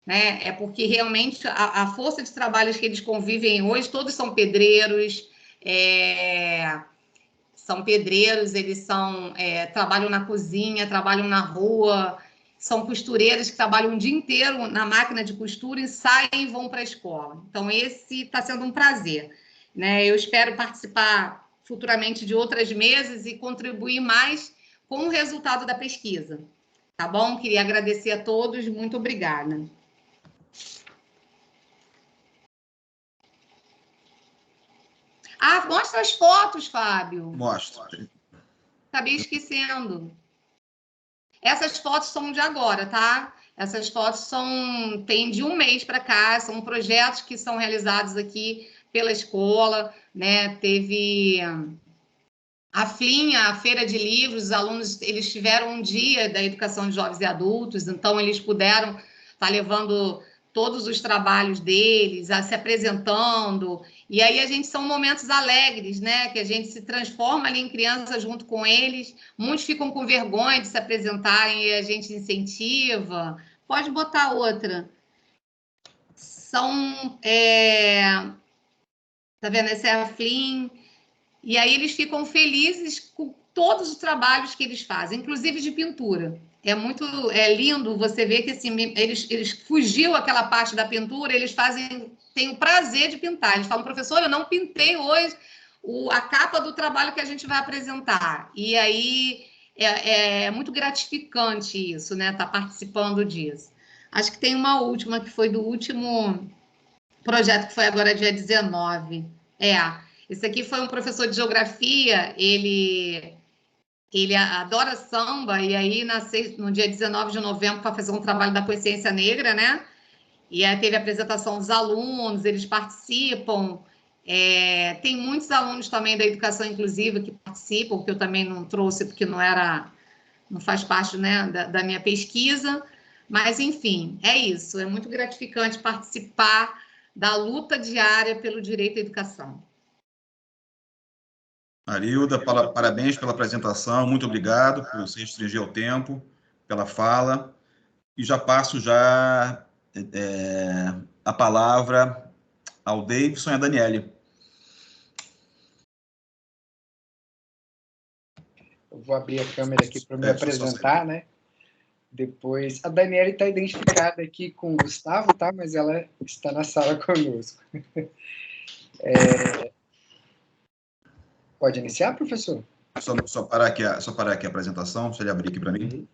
né? É porque realmente a força de trabalhos que eles convivem hoje, todos são pedreiros, eles trabalham na cozinha, trabalham na rua, são costureiras que trabalham o dia inteiro na máquina de costura e saem e vão para a escola. Então, esse está sendo um prazer, né? Eu espero participar futuramente de outras mesas e contribuir mais com o resultado da pesquisa. Tá bom? Queria agradecer a todos, muito obrigada. Mostra as fotos, Fábio. Mostra. Acabei esquecendo. Essas fotos são de agora, tá? Essas fotos tem de um mês para cá, são projetos que são realizados aqui pela escola, né? Teve a FLIM, a Feira de Livros, os alunos, eles tiveram um dia da educação de jovens e adultos, então eles puderam estar levando todos os trabalhos deles, se apresentando, e aí são momentos alegres, né, que a gente se transforma ali em criança junto com eles, muitos ficam com vergonha de se apresentarem e a gente incentiva. Pode botar outra. Tá vendo? Essa é a FLIM. E aí eles ficam felizes com todos os trabalhos que eles fazem, inclusive de pintura. É lindo você ver que assim, eles fugiu aquela parte da pintura, eles têm o prazer de pintar. Eles falam, professor, eu não pintei hoje a capa do trabalho que a gente vai apresentar. E aí é muito gratificante isso, né? Estar participando disso. Acho que tem uma última, que foi do último projeto, que foi agora dia 19. Esse aqui foi um professor de geografia, ele adora samba, e aí no dia 19 de novembro para fazer um trabalho da consciência negra, né? E aí teve a apresentação dos alunos, eles participam. Tem muitos alunos também da educação inclusiva que participam, que eu também não trouxe, porque não faz parte, né, da minha pesquisa. Mas, enfim, é isso. É muito gratificante participar da luta diária pelo direito à educação. Marilda, parabéns pela apresentação, muito obrigado por você restringir o tempo, pela fala, e já passo a palavra ao Davidson e à Daniele. Eu vou abrir a câmera aqui para me apresentar, né? Depois, a Daniele está identificada aqui com o Gustavo, tá? Mas ela está na sala conosco. Pode iniciar, professor? Só parar aqui a apresentação, deixa ele abrir aqui para mim.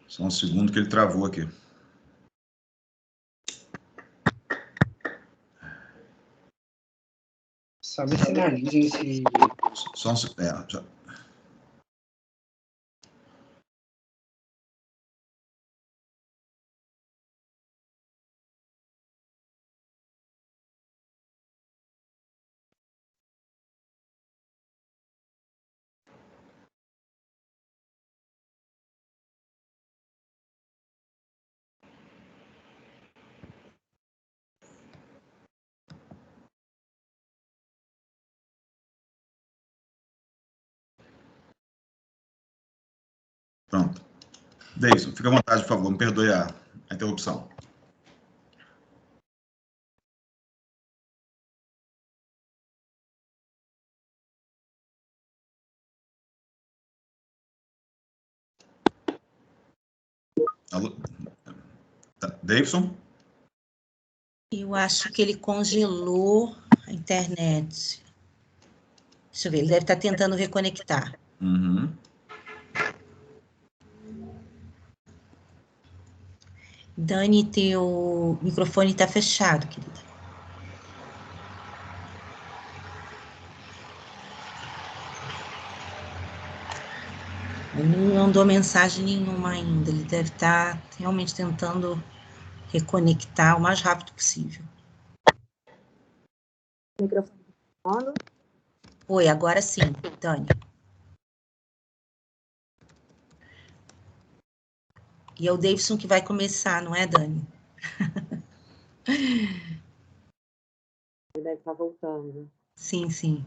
Só um segundo que ele travou aqui. Só me sinalizem se... Só um segundo. Já... Pronto. Deison, fica à vontade, por favor. Me perdoe a interrupção. Alô? Davidson? Eu acho que ele congelou a internet. Deixa eu ver, ele deve estar tentando reconectar. Uhum. Dani, teu microfone está fechado, querida. Ele não mandou mensagem nenhuma ainda. Ele deve estar realmente tentando reconectar o mais rápido possível. Microfone. Oi, agora sim, Dani. E é o Davidson que vai começar, não é, Dani? Ele deve estar voltando. Sim, sim.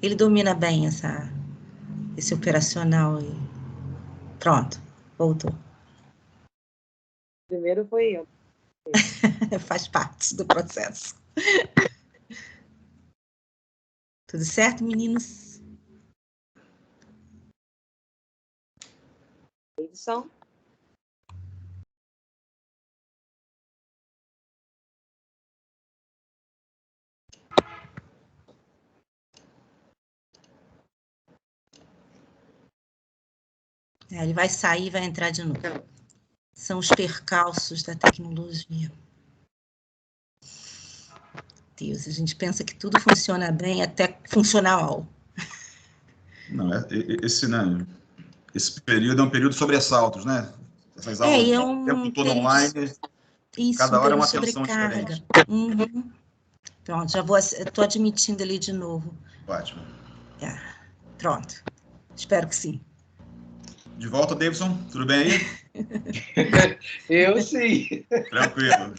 Ele domina bem esse operacional aí. Pronto, voltou. Primeiro foi eu. Faz parte do processo. Tudo certo, meninos? Edição. Ele vai sair e vai entrar de novo. São os percalços da tecnologia. Deus, a gente pensa que tudo funciona bem até funcionar mal. Não, esse período é um período de sobressaltos, né? Essas aulas o tempo todo online, cada hora é uma tensão diferente. Uhum. Pronto, estou admitindo ele de novo. Ótimo. Pronto, espero que sim. De volta, Davidson, tudo bem aí? Eu sim. Tranquilo.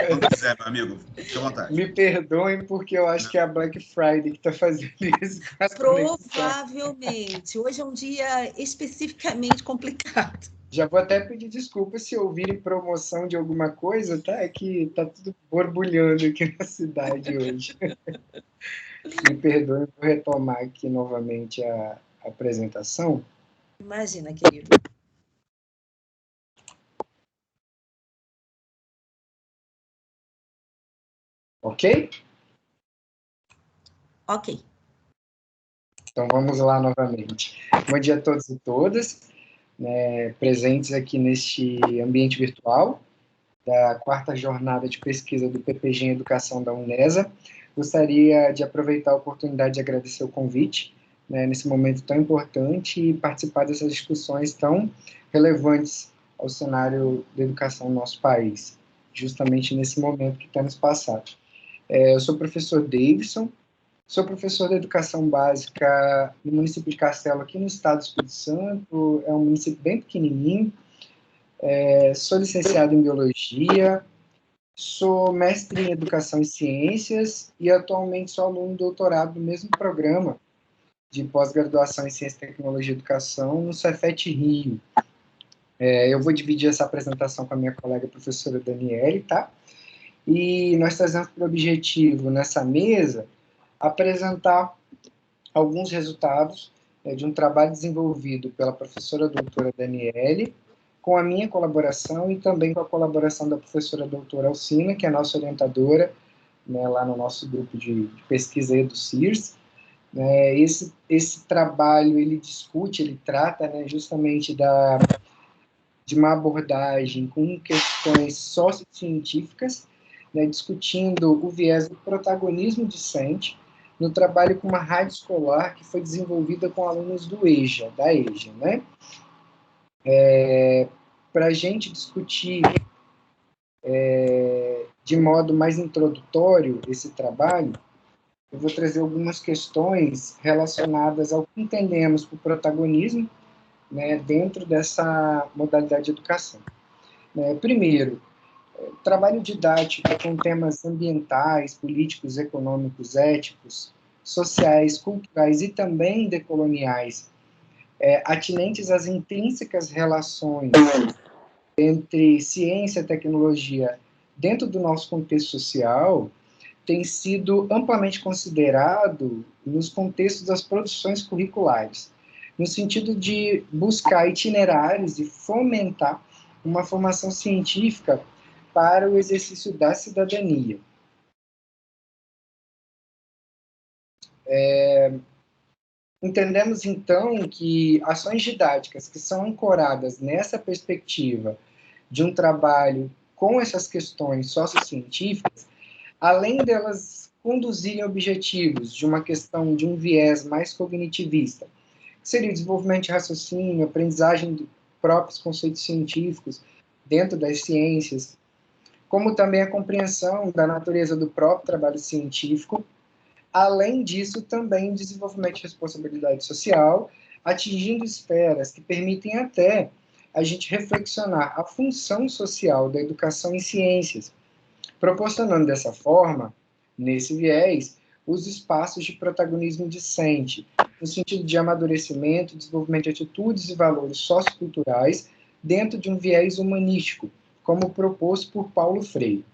Quando quiser, meu amigo, fique à vontade. Me perdoem, porque eu acho que é a Black Friday que está fazendo isso. Provavelmente. Hoje é um dia especificamente complicado. Já vou até pedir desculpa se ouvirem promoção de alguma coisa, tá? É que tá tudo borbulhando aqui na cidade hoje. Me perdoem por retomar aqui novamente a apresentação. Imagina, querido. Ok? Ok. Então, vamos lá novamente. Bom dia a todos e todas, né, presentes aqui neste ambiente virtual da 4ª jornada de pesquisa do PPG em Educação da Unesa. Gostaria de aproveitar a oportunidade de agradecer o convite, né, nesse momento tão importante, e participar dessas discussões tão relevantes ao cenário da educação no nosso país, justamente nesse momento que temos passado. Eu sou o professor Davidson, sou professor de Educação Básica no município de Castelo, aqui no estado do Espírito Santo. É um município bem pequenininho. Sou licenciado em Biologia, sou mestre em Educação e Ciências e atualmente sou aluno de doutorado do mesmo programa de pós-graduação em Ciência, Tecnologia e Educação no Cefet Rio. Eu vou dividir essa apresentação com a minha colega professora Daniele, tá? E nós trazemos por objetivo, nessa mesa, apresentar alguns resultados de um trabalho desenvolvido pela professora doutora Daniele, com a minha colaboração e também com a colaboração da professora doutora Alcina, que é a nossa orientadora, né, lá no nosso grupo de pesquisa do CIRS, Esse trabalho, ele discute, ele trata, né, justamente de uma abordagem com questões sociocientíficas, né, discutindo o viés do protagonismo discente no trabalho com uma rádio escolar que foi desenvolvida com alunos da EJA, né? Para a gente discutir de modo mais introdutório esse trabalho, eu vou trazer algumas questões relacionadas ao que entendemos por protagonismo, né, dentro dessa modalidade de educação. Primeiro, trabalho didático com temas ambientais, políticos, econômicos, éticos, sociais, culturais e também decoloniais, atinentes às intrínsecas relações entre ciência e tecnologia dentro do nosso contexto social, tem sido amplamente considerado nos contextos das produções curriculares, no sentido de buscar itinerários e fomentar uma formação científica para o exercício da cidadania. Entendemos, então, que ações didáticas que são ancoradas nessa perspectiva de um trabalho com essas questões sociocientíficas, além delas conduzirem objetivos de uma questão de um viés mais cognitivista, que seria o desenvolvimento de raciocínio, aprendizagem de próprios conceitos científicos dentro das ciências, como também a compreensão da natureza do próprio trabalho científico. Além disso, também desenvolvimento de responsabilidade social, atingindo esferas que permitem até a gente reflexionar a função social da educação em ciências, proporcionando dessa forma, nesse viés, os espaços de protagonismo discente, no sentido de amadurecimento, desenvolvimento de atitudes e valores socioculturais dentro de um viés humanístico, como proposto por Paulo Freire.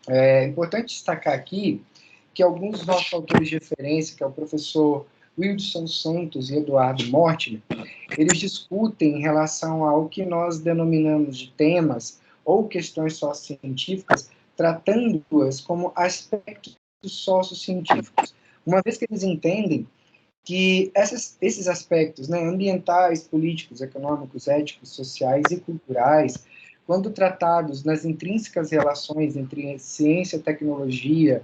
É importante destacar aqui que alguns dos nossos autores de referência, que é o professor Wilson Santos e Eduardo Mortimer, eles discutem em relação ao que nós denominamos de temas ou questões sociocientíficas, tratando-as como aspectos sociocientíficos, uma vez que eles entendem que esses aspectos, né, ambientais, políticos, econômicos, éticos, sociais e culturais, quando tratados nas intrínsecas relações entre ciência, tecnologia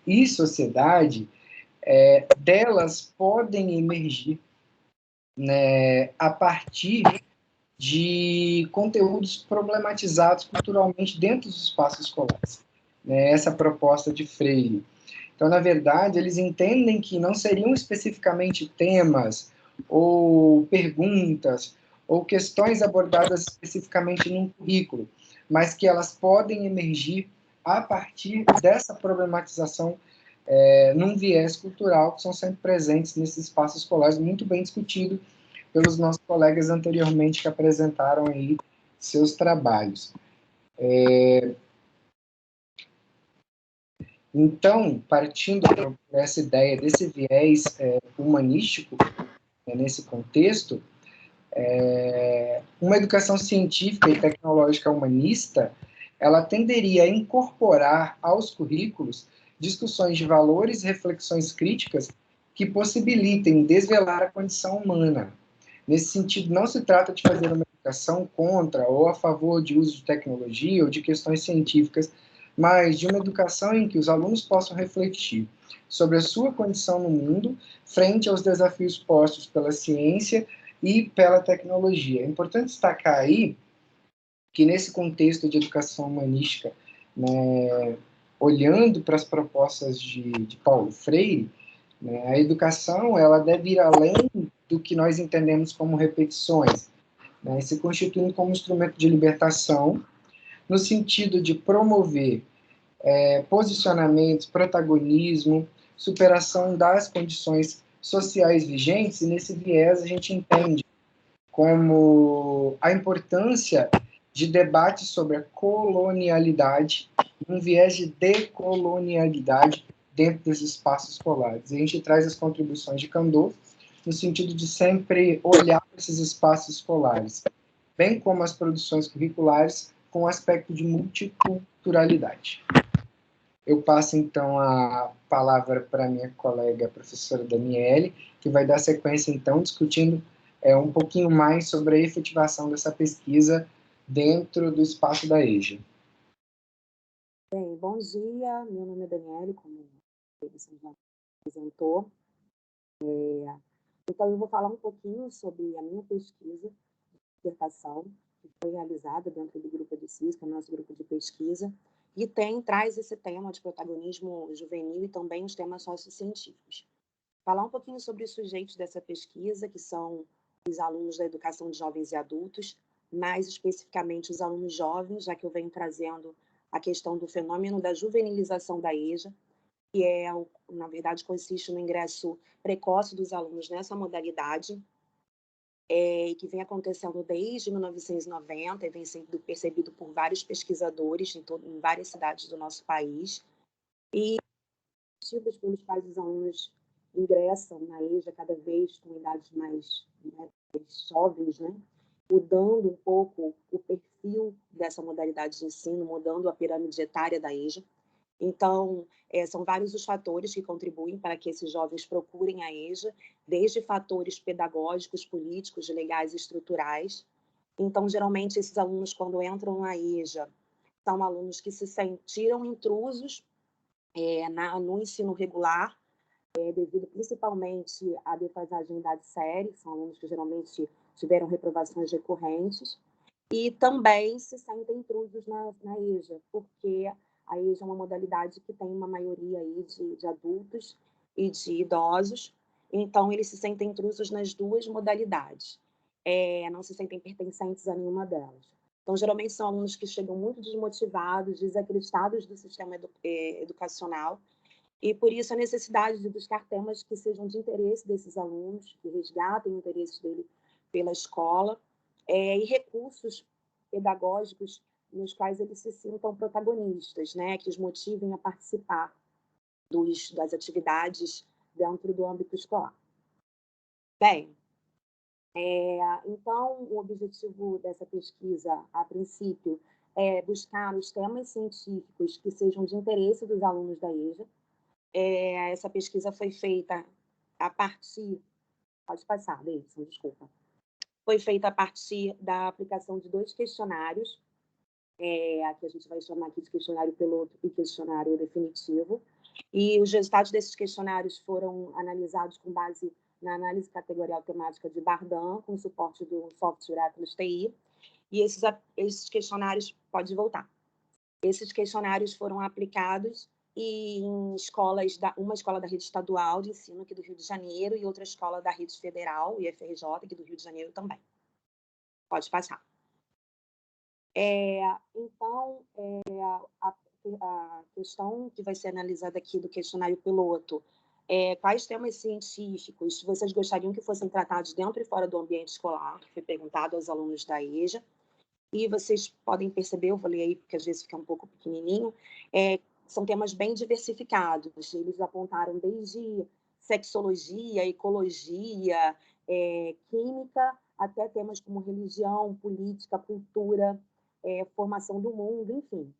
e sociedade, delas podem emergir, né, a partir de conteúdos problematizados culturalmente dentro dos espaços escolares. Né, essa proposta de Freire. Então, na verdade, eles entendem que não seriam especificamente temas ou perguntas ou questões abordadas especificamente num currículo, mas que elas podem emergir a partir dessa problematização num viés cultural, que são sempre presentes nesses espaços escolares, muito bem discutido pelos nossos colegas anteriormente que apresentaram aí seus trabalhos. Então, partindo por essa ideia desse viés humanístico, nesse contexto, uma educação científica e tecnológica humanista, ela tenderia a incorporar aos currículos discussões de valores e reflexões críticas que possibilitem desvelar a condição humana. Nesse sentido, não se trata de fazer uma educação contra ou a favor de uso de tecnologia ou de questões científicas, mas de uma educação em que os alunos possam refletir sobre a sua condição no mundo frente aos desafios postos pela ciência e pela tecnologia. É importante destacar aí que nesse contexto de educação humanística, né, olhando para as propostas de Paulo Freire, né, a educação ela deve ir além do que nós entendemos como repetições, né, se constituindo como instrumento de libertação, no sentido de promover posicionamentos, protagonismo, superação das condições sociais vigentes, e nesse viés a gente entende como a importância de debate sobre a colonialidade, um viés de decolonialidade dentro dos espaços escolares. E a gente traz as contribuições de Candolle no sentido de sempre olhar para esses espaços escolares, bem como as produções curriculares, com o aspecto de multiculturalidade. Eu passo, então, a palavra para a minha colega, a professora Daniele, que vai dar sequência, então, discutindo um pouquinho mais sobre a efetivação dessa pesquisa dentro do espaço da EJA. Bem, bom dia, meu nome é Daniele, como você já apresentou. Então, eu vou falar um pouquinho sobre a minha pesquisa de dissertação, que foi realizada dentro do grupo de CIS, que é o nosso grupo de pesquisa, e traz esse tema de protagonismo juvenil e também os temas sociocientíficos. Falar um pouquinho sobre os sujeitos dessa pesquisa, que são os alunos da educação de jovens e adultos, mais especificamente os alunos jovens, já que eu venho trazendo a questão do fenômeno da juvenilização da EJA, que na verdade, consiste no ingresso precoce dos alunos nessa modalidade, e que vem acontecendo desde 1990 e vem sendo percebido por vários pesquisadores em várias cidades do nosso país. E os motivos pelos quais os alunos ingressam na EJA cada vez com idades mais jovens, né? Mudando um pouco o perfil dessa modalidade de ensino, mudando a pirâmide etária da EJA. Então, são vários os fatores que contribuem para que esses jovens procurem a EJA, desde fatores pedagógicos, políticos, legais e estruturais. Então, geralmente, esses alunos, quando entram na EJA, são alunos que se sentiram intrusos no ensino regular, devido principalmente à defasagem da série, são alunos que geralmente tiveram reprovações recorrentes, e também se sentem intrusos na EJA, porque a EJA é uma modalidade que tem uma maioria aí de adultos e de idosos, então eles se sentem intrusos nas duas modalidades, não se sentem pertencentes a nenhuma delas. Então, geralmente são alunos que chegam muito desmotivados, desacreditados do sistema educacional, e por isso a necessidade de buscar temas que sejam de interesse desses alunos, que resgatem o interesse dele pela escola, e recursos pedagógicos nos quais eles se sintam protagonistas, né, que os motivem a participar das atividades dentro do âmbito escolar. Bem, então, o objetivo dessa pesquisa, a princípio, é buscar os temas científicos que sejam de interesse dos alunos da EJA. Essa pesquisa foi feita a partir... Pode passar, Deison, desculpa. Foi feita a partir da aplicação de 2 questionários, que a gente vai chamar aqui de questionário piloto e questionário definitivo. E os resultados desses questionários foram analisados com base na análise categorial temática de Bardan, com suporte do software Atlas TI. E esses questionários... Pode voltar. Esses questionários foram aplicados em escolas, uma escola da rede estadual de ensino aqui do Rio de Janeiro e outra escola da rede federal, IFRJ, aqui do Rio de Janeiro também. Pode passar. Então, a questão que vai ser analisada aqui do questionário piloto quais temas científicos vocês gostariam que fossem tratados dentro e fora do ambiente escolar, que foi perguntado aos alunos da EJA. E vocês podem perceber, eu vou ler aí porque às vezes fica um pouco pequenininho, são temas bem diversificados. Eles apontaram desde sexologia, ecologia, química, até temas como religião, política, cultura, formação do mundo, enfim.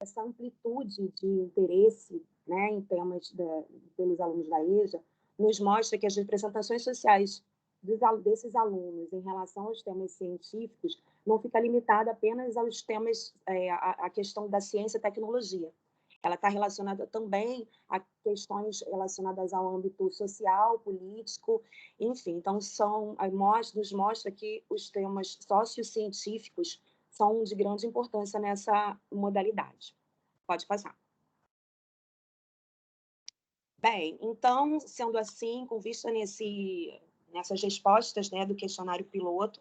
Essa amplitude de interesse, né, em temas pelos alunos da EJA nos mostra que as representações sociais desses alunos em relação aos temas científicos não fica limitada apenas aos temas, a questão da ciência e tecnologia. Ela está relacionada também a questões relacionadas ao âmbito social, político, enfim. Então, nos mostra que os temas sociocientíficos são de grande importância nessa modalidade. Pode passar. Bem, então, sendo assim, com vista nessas respostas, né, do questionário piloto,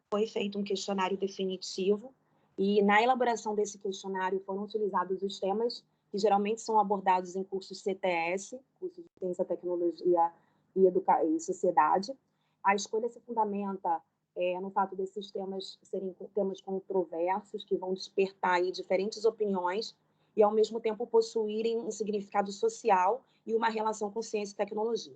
foi feito um questionário definitivo e na elaboração desse questionário foram utilizados os temas que geralmente são abordados em cursos CTS, cursos de Ciência, Tecnologia e Sociedade. A escolha se fundamenta no fato desses temas serem temas controversos, que vão despertar aí diferentes opiniões e, ao mesmo tempo, possuírem um significado social e uma relação com ciência e tecnologia.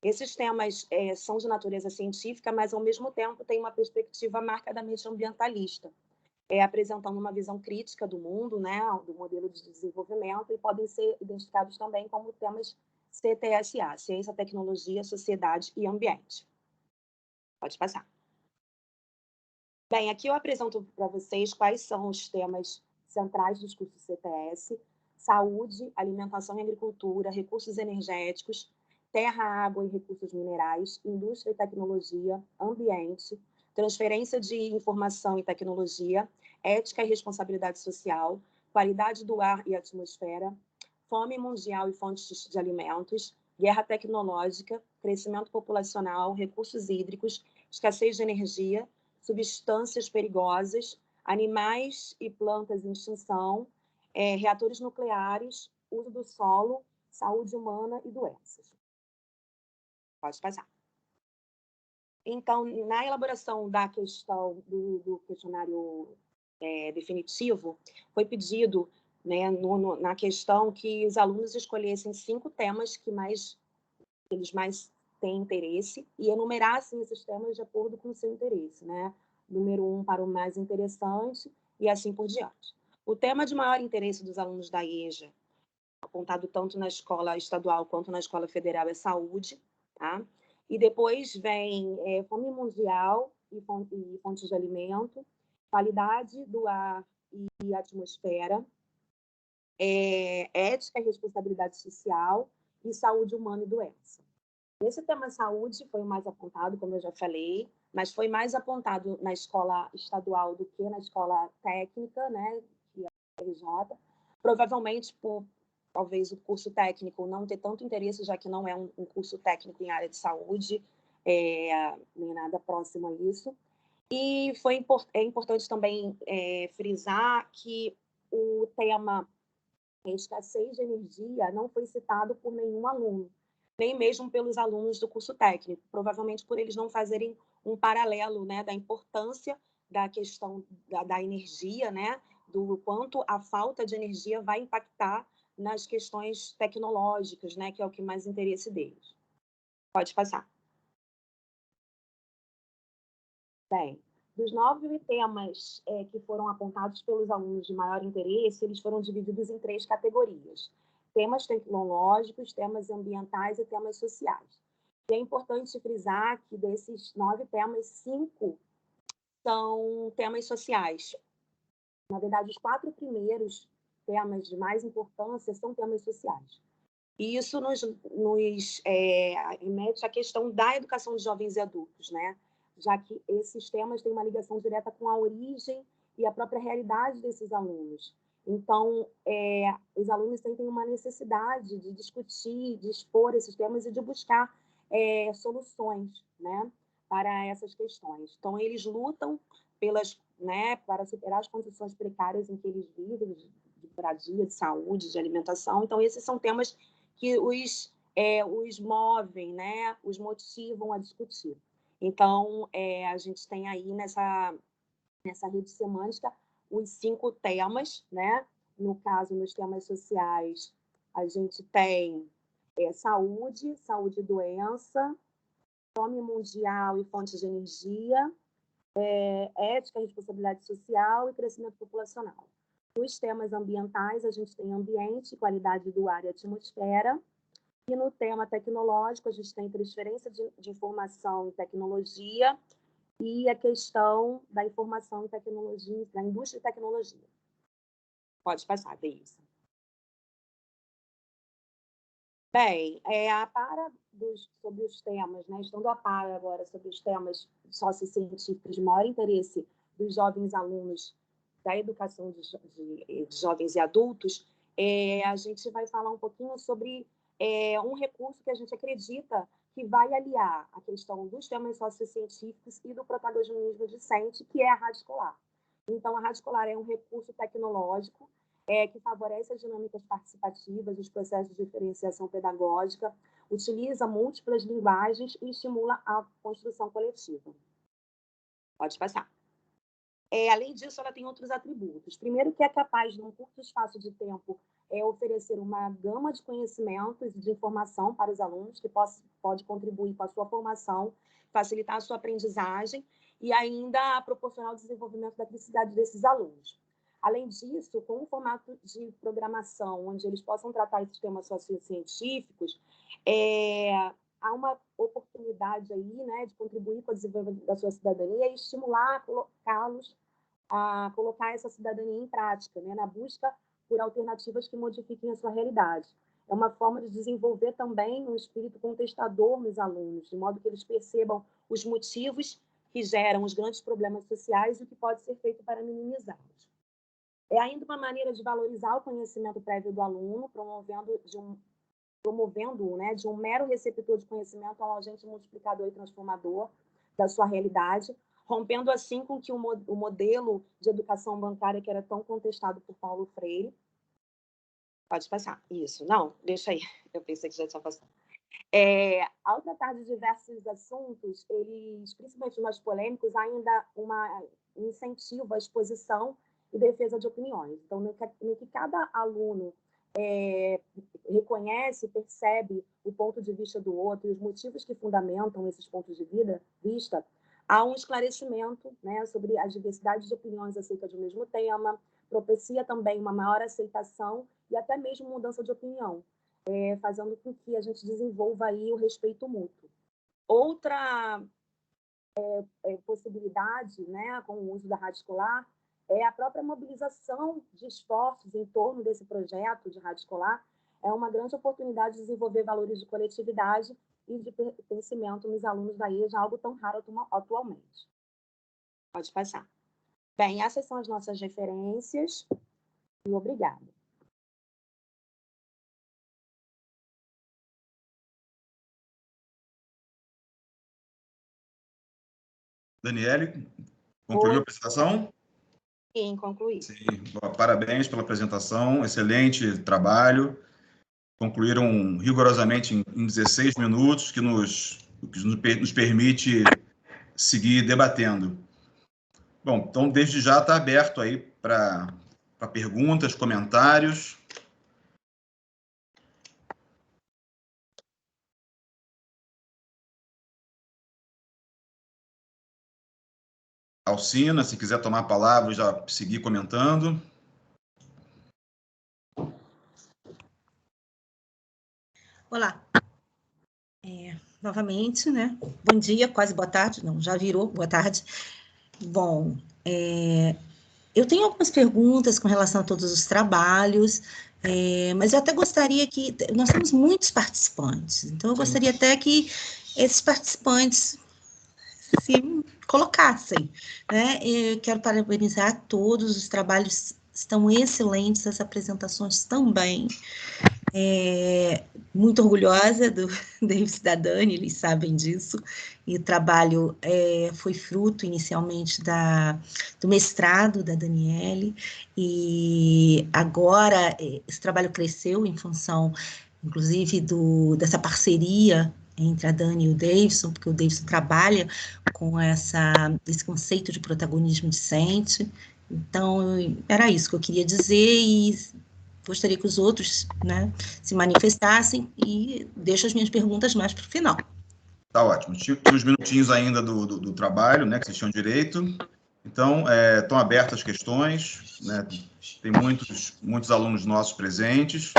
Esses temas são de natureza científica, mas, ao mesmo tempo, têm uma perspectiva marcadamente ambientalista. apresentando uma visão crítica do mundo, né, do modelo de desenvolvimento, e podem ser identificados também como temas CTSA, Ciência, Tecnologia, Sociedade e Ambiente. Pode passar. Bem, aqui eu apresento para vocês quais são os temas centrais dos cursos CTS: saúde, alimentação e agricultura, recursos energéticos, terra, água e recursos minerais, indústria e tecnologia, ambiente, transferência de informação e tecnologia, ética e responsabilidade social, qualidade do ar e atmosfera, fome mundial e fontes de alimentos, guerra tecnológica, crescimento populacional, recursos hídricos, escassez de energia, substâncias perigosas, animais e plantas em extinção, reatores nucleares, uso do solo, saúde humana e doenças. Pode passar. Então, na elaboração da questão do questionário definitivo, foi pedido, né, na questão, que os alunos escolhessem 5 temas que eles mais têm interesse e enumerassem esses temas de acordo com o seu interesse, né? Número 1 para o mais interessante e assim por diante. O tema de maior interesse dos alunos da EJA, apontado tanto na escola estadual quanto na escola federal, é saúde, tá? E depois vem fome mundial e fontes de alimento, qualidade do ar e atmosfera, ética e responsabilidade social e saúde humana e doença. Esse tema saúde foi o mais apontado, como eu já falei, mas foi mais apontado na escola estadual do que na escola técnica, né, que é a RJ, provavelmente por talvez o curso técnico não ter tanto interesse, já que não é um curso técnico em área de saúde, nem nada próximo a isso. E é importante também frisar que o tema escassez de energia não foi citado por nenhum aluno, nem mesmo pelos alunos do curso técnico, provavelmente por eles não fazerem um paralelo, né, da importância da questão da energia, né, do quanto a falta de energia vai impactar nas questões tecnológicas, né, que é o que mais interesse deles. Pode passar. Bem, dos 9 temas que foram apontados pelos alunos de maior interesse, eles foram divididos em 3 categorias: temas tecnológicos, temas ambientais e temas sociais. E é importante frisar que desses 9 temas, 5 são temas sociais. Na verdade, os 4 primeiros temas de mais importância são temas sociais. E isso nos remete à questão da educação de jovens e adultos, né? Já que esses temas têm uma ligação direta com a origem e a própria realidade desses alunos. Então, os alunos sentem uma necessidade de discutir, de expor esses temas e de buscar soluções, né, para essas questões. Então, eles lutam para superar as condições precárias em que eles vivem, de moradia, de saúde, de alimentação. Então, esses são temas que os movem, né, os motivam a discutir. Então, a gente tem aí nessa rede semântica os 5 temas, né? No caso, nos temas sociais, a gente tem saúde e doença, fome mundial e fontes de energia, ética e responsabilidade social e crescimento populacional. Nos temas ambientais, a gente tem ambiente, qualidade do ar e atmosfera. E no tema tecnológico, a gente tem transferência de informação e tecnologia e a questão da informação e tecnologia, da indústria e tecnologia. Pode passar, Deilson. Bem, sobre os temas, né? Estando a par agora sobre os temas sociocientíficos de maior interesse dos jovens alunos da educação de jovens e adultos, a gente vai falar um pouquinho sobre um recurso que a gente acredita que vai aliar a questão dos temas sociocientíficos e do protagonismo discente, que é a rádio escolar. Então, a rádio escolar é um recurso tecnológico que favorece as dinâmicas participativas, os processos de diferenciação pedagógica, utiliza múltiplas linguagens e estimula a construção coletiva. Pode passar. Além disso, ela tem outros atributos. Primeiro, que é capaz, num curto espaço de tempo, é oferecer uma gama de conhecimentos e de informação para os alunos que pode contribuir com a sua formação, facilitar a sua aprendizagem e ainda proporcionar o desenvolvimento da criticidade desses alunos. Além disso, com um formato de programação onde eles possam tratar esses temas sociocientíficos, há uma oportunidade aí, né, de contribuir com o desenvolvimento da sua cidadania e estimular, colocá-los a colocar essa cidadania em prática, né, na busca por alternativas que modifiquem a sua realidade. É uma forma de desenvolver também um espírito contestador nos alunos, de modo que eles percebam os motivos que geram os grandes problemas sociais e o que pode ser feito para minimizá-los. É ainda uma maneira de valorizar o conhecimento prévio do aluno, promovendo-o, né, de um mero receptor de conhecimento a um agente multiplicador e transformador da sua realidade, rompendo assim com que o modelo de educação bancária que era tão contestado por Paulo Freire... Pode passar. Isso. Não, deixa aí. Eu pensei que já tinha passado. Ao tratar de diversos assuntos, eles, principalmente os mais polêmicos, ainda incentivo à exposição e defesa de opiniões. Então, no que cada aluno reconhece, percebe o ponto de vista do outro e os motivos que fundamentam esses pontos de vista, há um esclarecimento, né, sobre as diversidades de opiniões acerca de um mesmo tema, propicia também uma maior aceitação e até mesmo mudança de opinião, fazendo com que a gente desenvolva aí o respeito mútuo. Outra possibilidade, né, com o uso da rádio escolar, é a própria mobilização de esforços em torno desse projeto de rádio escolar. É uma grande oportunidade de desenvolver valores de coletividade e de pertencimento nos alunos da EJA, algo tão raro atualmente. Pode passar. Bem, essas são as nossas referências e obrigada. Daniele, concluiu a apresentação? Sim, concluí. Sim, parabéns pela apresentação, excelente trabalho. Concluíram rigorosamente em 16 minutos, que nos permite seguir debatendo. Bom, então, desde já está aberto aí para perguntas, comentários. Alcina, se quiser tomar a palavra, já seguir comentando. Olá. Novamente, né? Bom dia, quase boa tarde. Não, já virou boa tarde. Bom, eu tenho algumas perguntas com relação a todos os trabalhos, mas eu até gostaria que... Nós temos muitos participantes, então eu gostaria até que esses participantes se colocassem, né? Eu quero parabenizar todos, os trabalhos estão excelentes, as apresentações também. Muito orgulhosa do Davis e da Dani, eles sabem disso, e o trabalho foi fruto inicialmente do mestrado da Daniele, e agora esse trabalho cresceu em função, inclusive, dessa parceria entre a Dani e o Davidson, porque o Davidson trabalha com esse conceito de protagonismo discente. Então, era isso que eu queria dizer, e gostaria que os outros, né, se manifestassem, e deixo as minhas perguntas mais para o final. Tá ótimo. Tinha uns minutinhos ainda do trabalho, né, que vocês tinham direito. Então, estão abertas as questões, né, tem muitos alunos nossos presentes.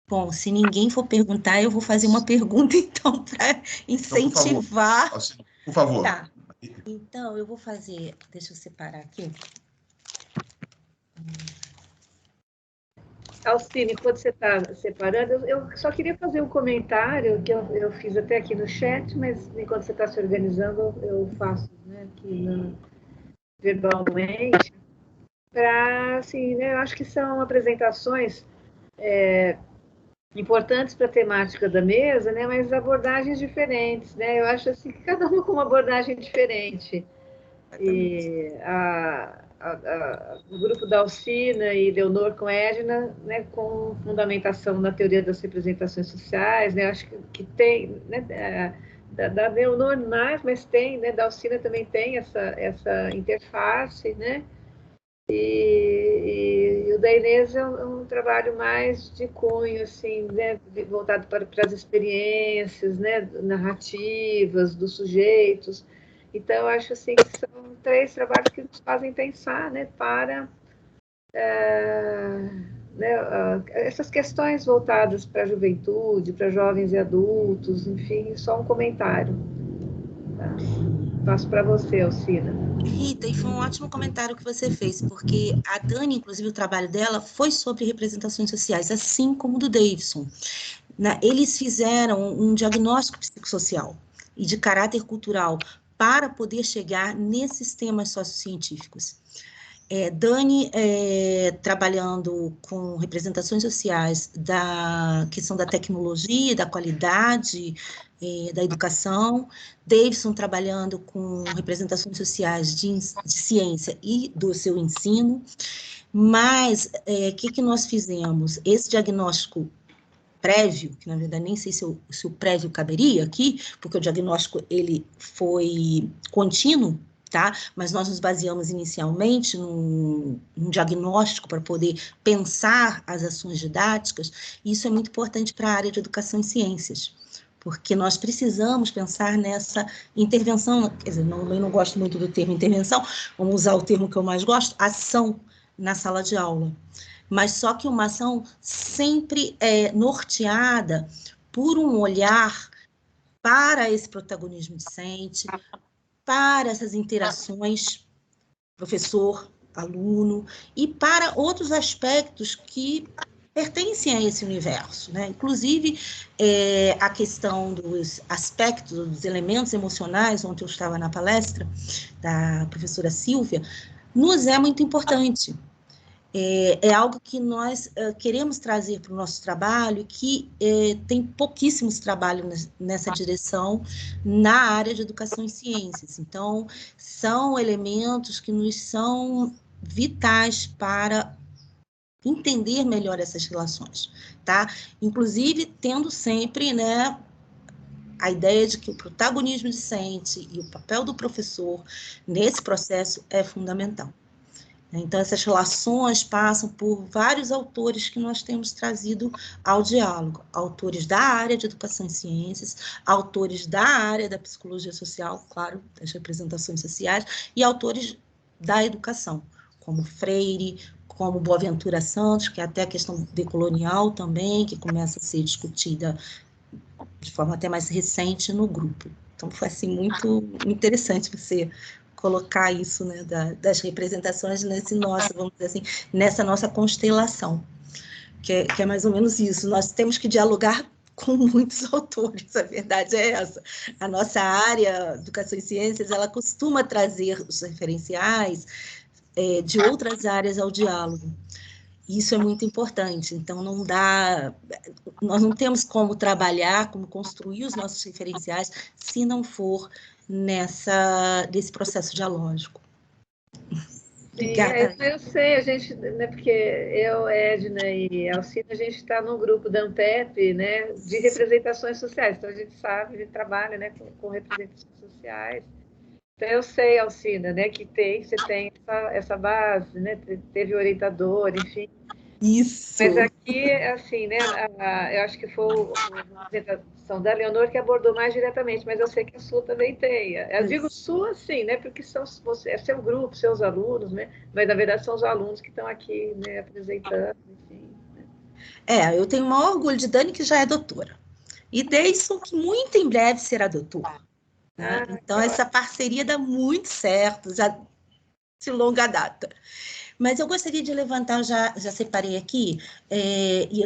Bom, se ninguém for perguntar, eu vou fazer uma pergunta, então, para incentivar. Então, por favor. Tá. Então, eu vou fazer... Deixa eu separar aqui. Alcine, quando você está separando, eu só queria fazer um comentário que eu fiz até aqui no chat, mas enquanto você está se organizando, eu faço, né, aqui verbalmente, para, assim, né, eu acho que são apresentações importantes para a temática da mesa, né, mas abordagens diferentes, né, eu acho assim que cada uma com uma abordagem diferente. E o grupo da Alcina e Leonor com Edna, né, com fundamentação na teoria das representações sociais, né, acho que tem, né, da Leonor mais, mas tem, né, da Alcina também tem essa interface, né, e o da Inês é um trabalho mais de cunho, assim, né, voltado para as experiências, né, narrativas dos sujeitos. Então, eu acho assim, que são 3 trabalhos que nos fazem pensar, né, para essas questões voltadas para a juventude, para jovens e adultos, enfim, só um comentário. Tá? Passo para você, Alcina. Rita, e foi um ótimo comentário que você fez, porque a Dani, inclusive, o trabalho dela foi sobre representações sociais, assim como o do Davidson. Eles fizeram um diagnóstico psicossocial e de caráter cultural para poder chegar nesses temas sociocientíficos. Dani, trabalhando com representações sociais da questão da tecnologia, da qualidade da educação, Davidson trabalhando com representações sociais de ciência e do seu ensino, mas o que nós fizemos? Esse diagnóstico prévio, que na verdade nem sei se o prévio caberia aqui, porque o diagnóstico ele foi contínuo, tá? Mas nós nos baseamos inicialmente num diagnóstico para poder pensar as ações didáticas, e isso é muito importante para a área de educação em ciências, porque nós precisamos pensar nessa intervenção, quer dizer, eu não gosto muito do termo intervenção, vamos usar o termo que eu mais gosto, ação na sala de aula. Mas só que uma ação sempre norteada por um olhar para esse protagonismo discente, para essas interações professor-aluno e para outros aspectos que pertencem a esse universo, né? Inclusive, a questão dos aspectos, dos elementos emocionais, ontem eu estava na palestra da professora Silvia, nos é muito importante. É algo que nós queremos trazer para o nosso trabalho, que tem pouquíssimos trabalhos nessa direção na área de educação e ciências. Então, são elementos que nos são vitais para entender melhor essas relações, tá? Inclusive, tendo sempre, né, a ideia de que o protagonismo discente e o papel do professor nesse processo é fundamental. Então, essas relações passam por vários autores que nós temos trazido ao diálogo. Autores da área de educação e ciências, autores da área da psicologia social, claro, das representações sociais, e autores da educação, como Freire, como Boaventura Santos, que é até a questão decolonial também, que começa a ser discutida de forma até mais recente no grupo. Então, foi assim, muito interessante você colocar isso, né, das representações nesse nosso, vamos dizer assim, nessa nossa constelação, que é mais ou menos isso. Nós temos que dialogar com muitos autores, a verdade é essa. A nossa área, Educação e Ciências, ela costuma trazer os referenciais de outras áreas ao diálogo. Isso é muito importante, então nós não temos como trabalhar, como construir os nossos referenciais, se não for nesse processo dialógico. Obrigada. Sim, eu sei, a gente, né, porque eu, Edna e Alcina, a gente está no grupo da ANPEP, né, de representações sociais, então a gente sabe, a gente trabalha, né, com representações sociais. Então, eu sei, Alcina, né, que você tem essa base, né, teve orientador, enfim. Isso. Mas aqui, assim, né, eu acho que foi a apresentação da Leonor que abordou mais diretamente, mas eu sei que a sua também tem. Eu digo sua, sim, né, porque é seu grupo, seus alunos, né, mas na verdade são os alunos que estão aqui, né, apresentando, enfim. Né. Eu tenho o maior orgulho de Dani, que já é doutora, e Deison, que muito em breve será doutor. Né? Então, essa parceria dá muito certo, já de longa data. Mas eu gostaria de levantar, já separei aqui, e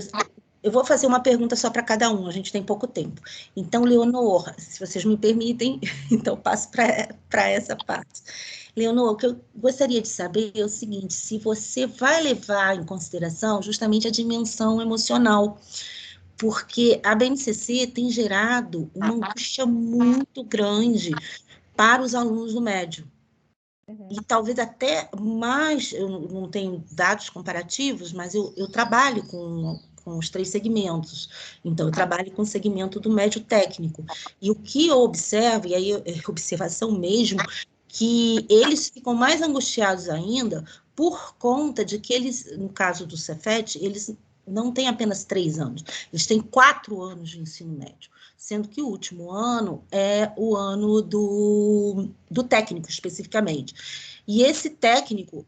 eu vou fazer uma pergunta só para cada um, a gente tem pouco tempo. Então, Leonor, se vocês me permitem, então passo para essa parte. Leonor, o que eu gostaria de saber é o seguinte, se você vai levar em consideração justamente a dimensão emocional, porque a BNCC tem gerado uma angústia muito grande para os alunos do médio. E talvez até mais, eu não tenho dados comparativos, mas eu trabalho com os 3 segmentos. Então, eu trabalho com o segmento do médio técnico. E o que eu observo, e aí é observação mesmo, que eles ficam mais angustiados ainda por conta de que eles, no caso do Cefet, eles não têm apenas 3 anos, eles têm 4 anos de ensino médio, sendo que o último ano é o ano do técnico, especificamente. E esse técnico,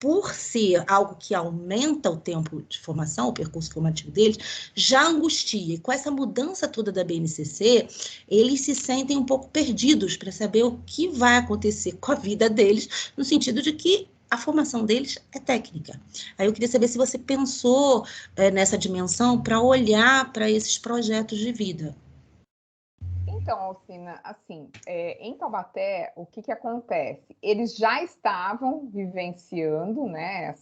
por ser algo que aumenta o tempo de formação, o percurso formativo deles, já angustia. E com essa mudança toda da BNCC, eles se sentem um pouco perdidos para saber o que vai acontecer com a vida deles, no sentido de que a formação deles é técnica. Aí eu queria saber se você pensou nessa dimensão para olhar para esses projetos de vida. Então, Alcina, assim, em Taubaté, o que acontece? Eles já estavam vivenciando, né,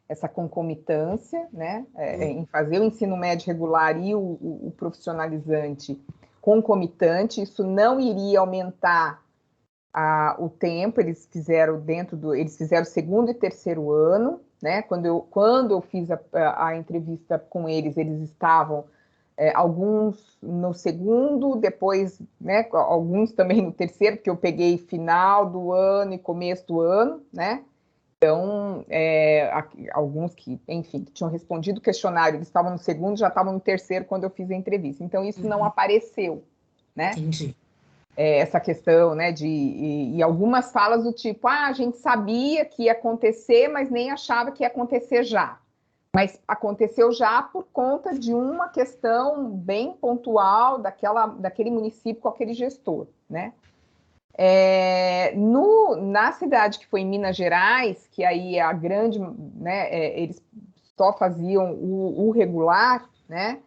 essa concomitância, né, em fazer o ensino médio regular e o profissionalizante concomitante. Isso não iria aumentar o tempo. Eles fizeram eles fizeram o 2º e 3º ano, né? Quando eu fiz a entrevista com eles estavam alguns no 2º, depois, né, alguns também no 3º, porque eu peguei final do ano e começo do ano, né? Então, alguns que, enfim, que tinham respondido o questionário, eles estavam no 2º, já estavam no 3º quando eu fiz a entrevista. Então, isso não apareceu, né? Entendi. Essa questão, né, e algumas falas do tipo, a gente sabia que ia acontecer, mas nem achava que ia acontecer já. Mas aconteceu já por conta de uma questão bem pontual daquele município com aquele gestor, né? Na cidade que foi em Minas Gerais, que aí a grande, né, eles só faziam o regular, né?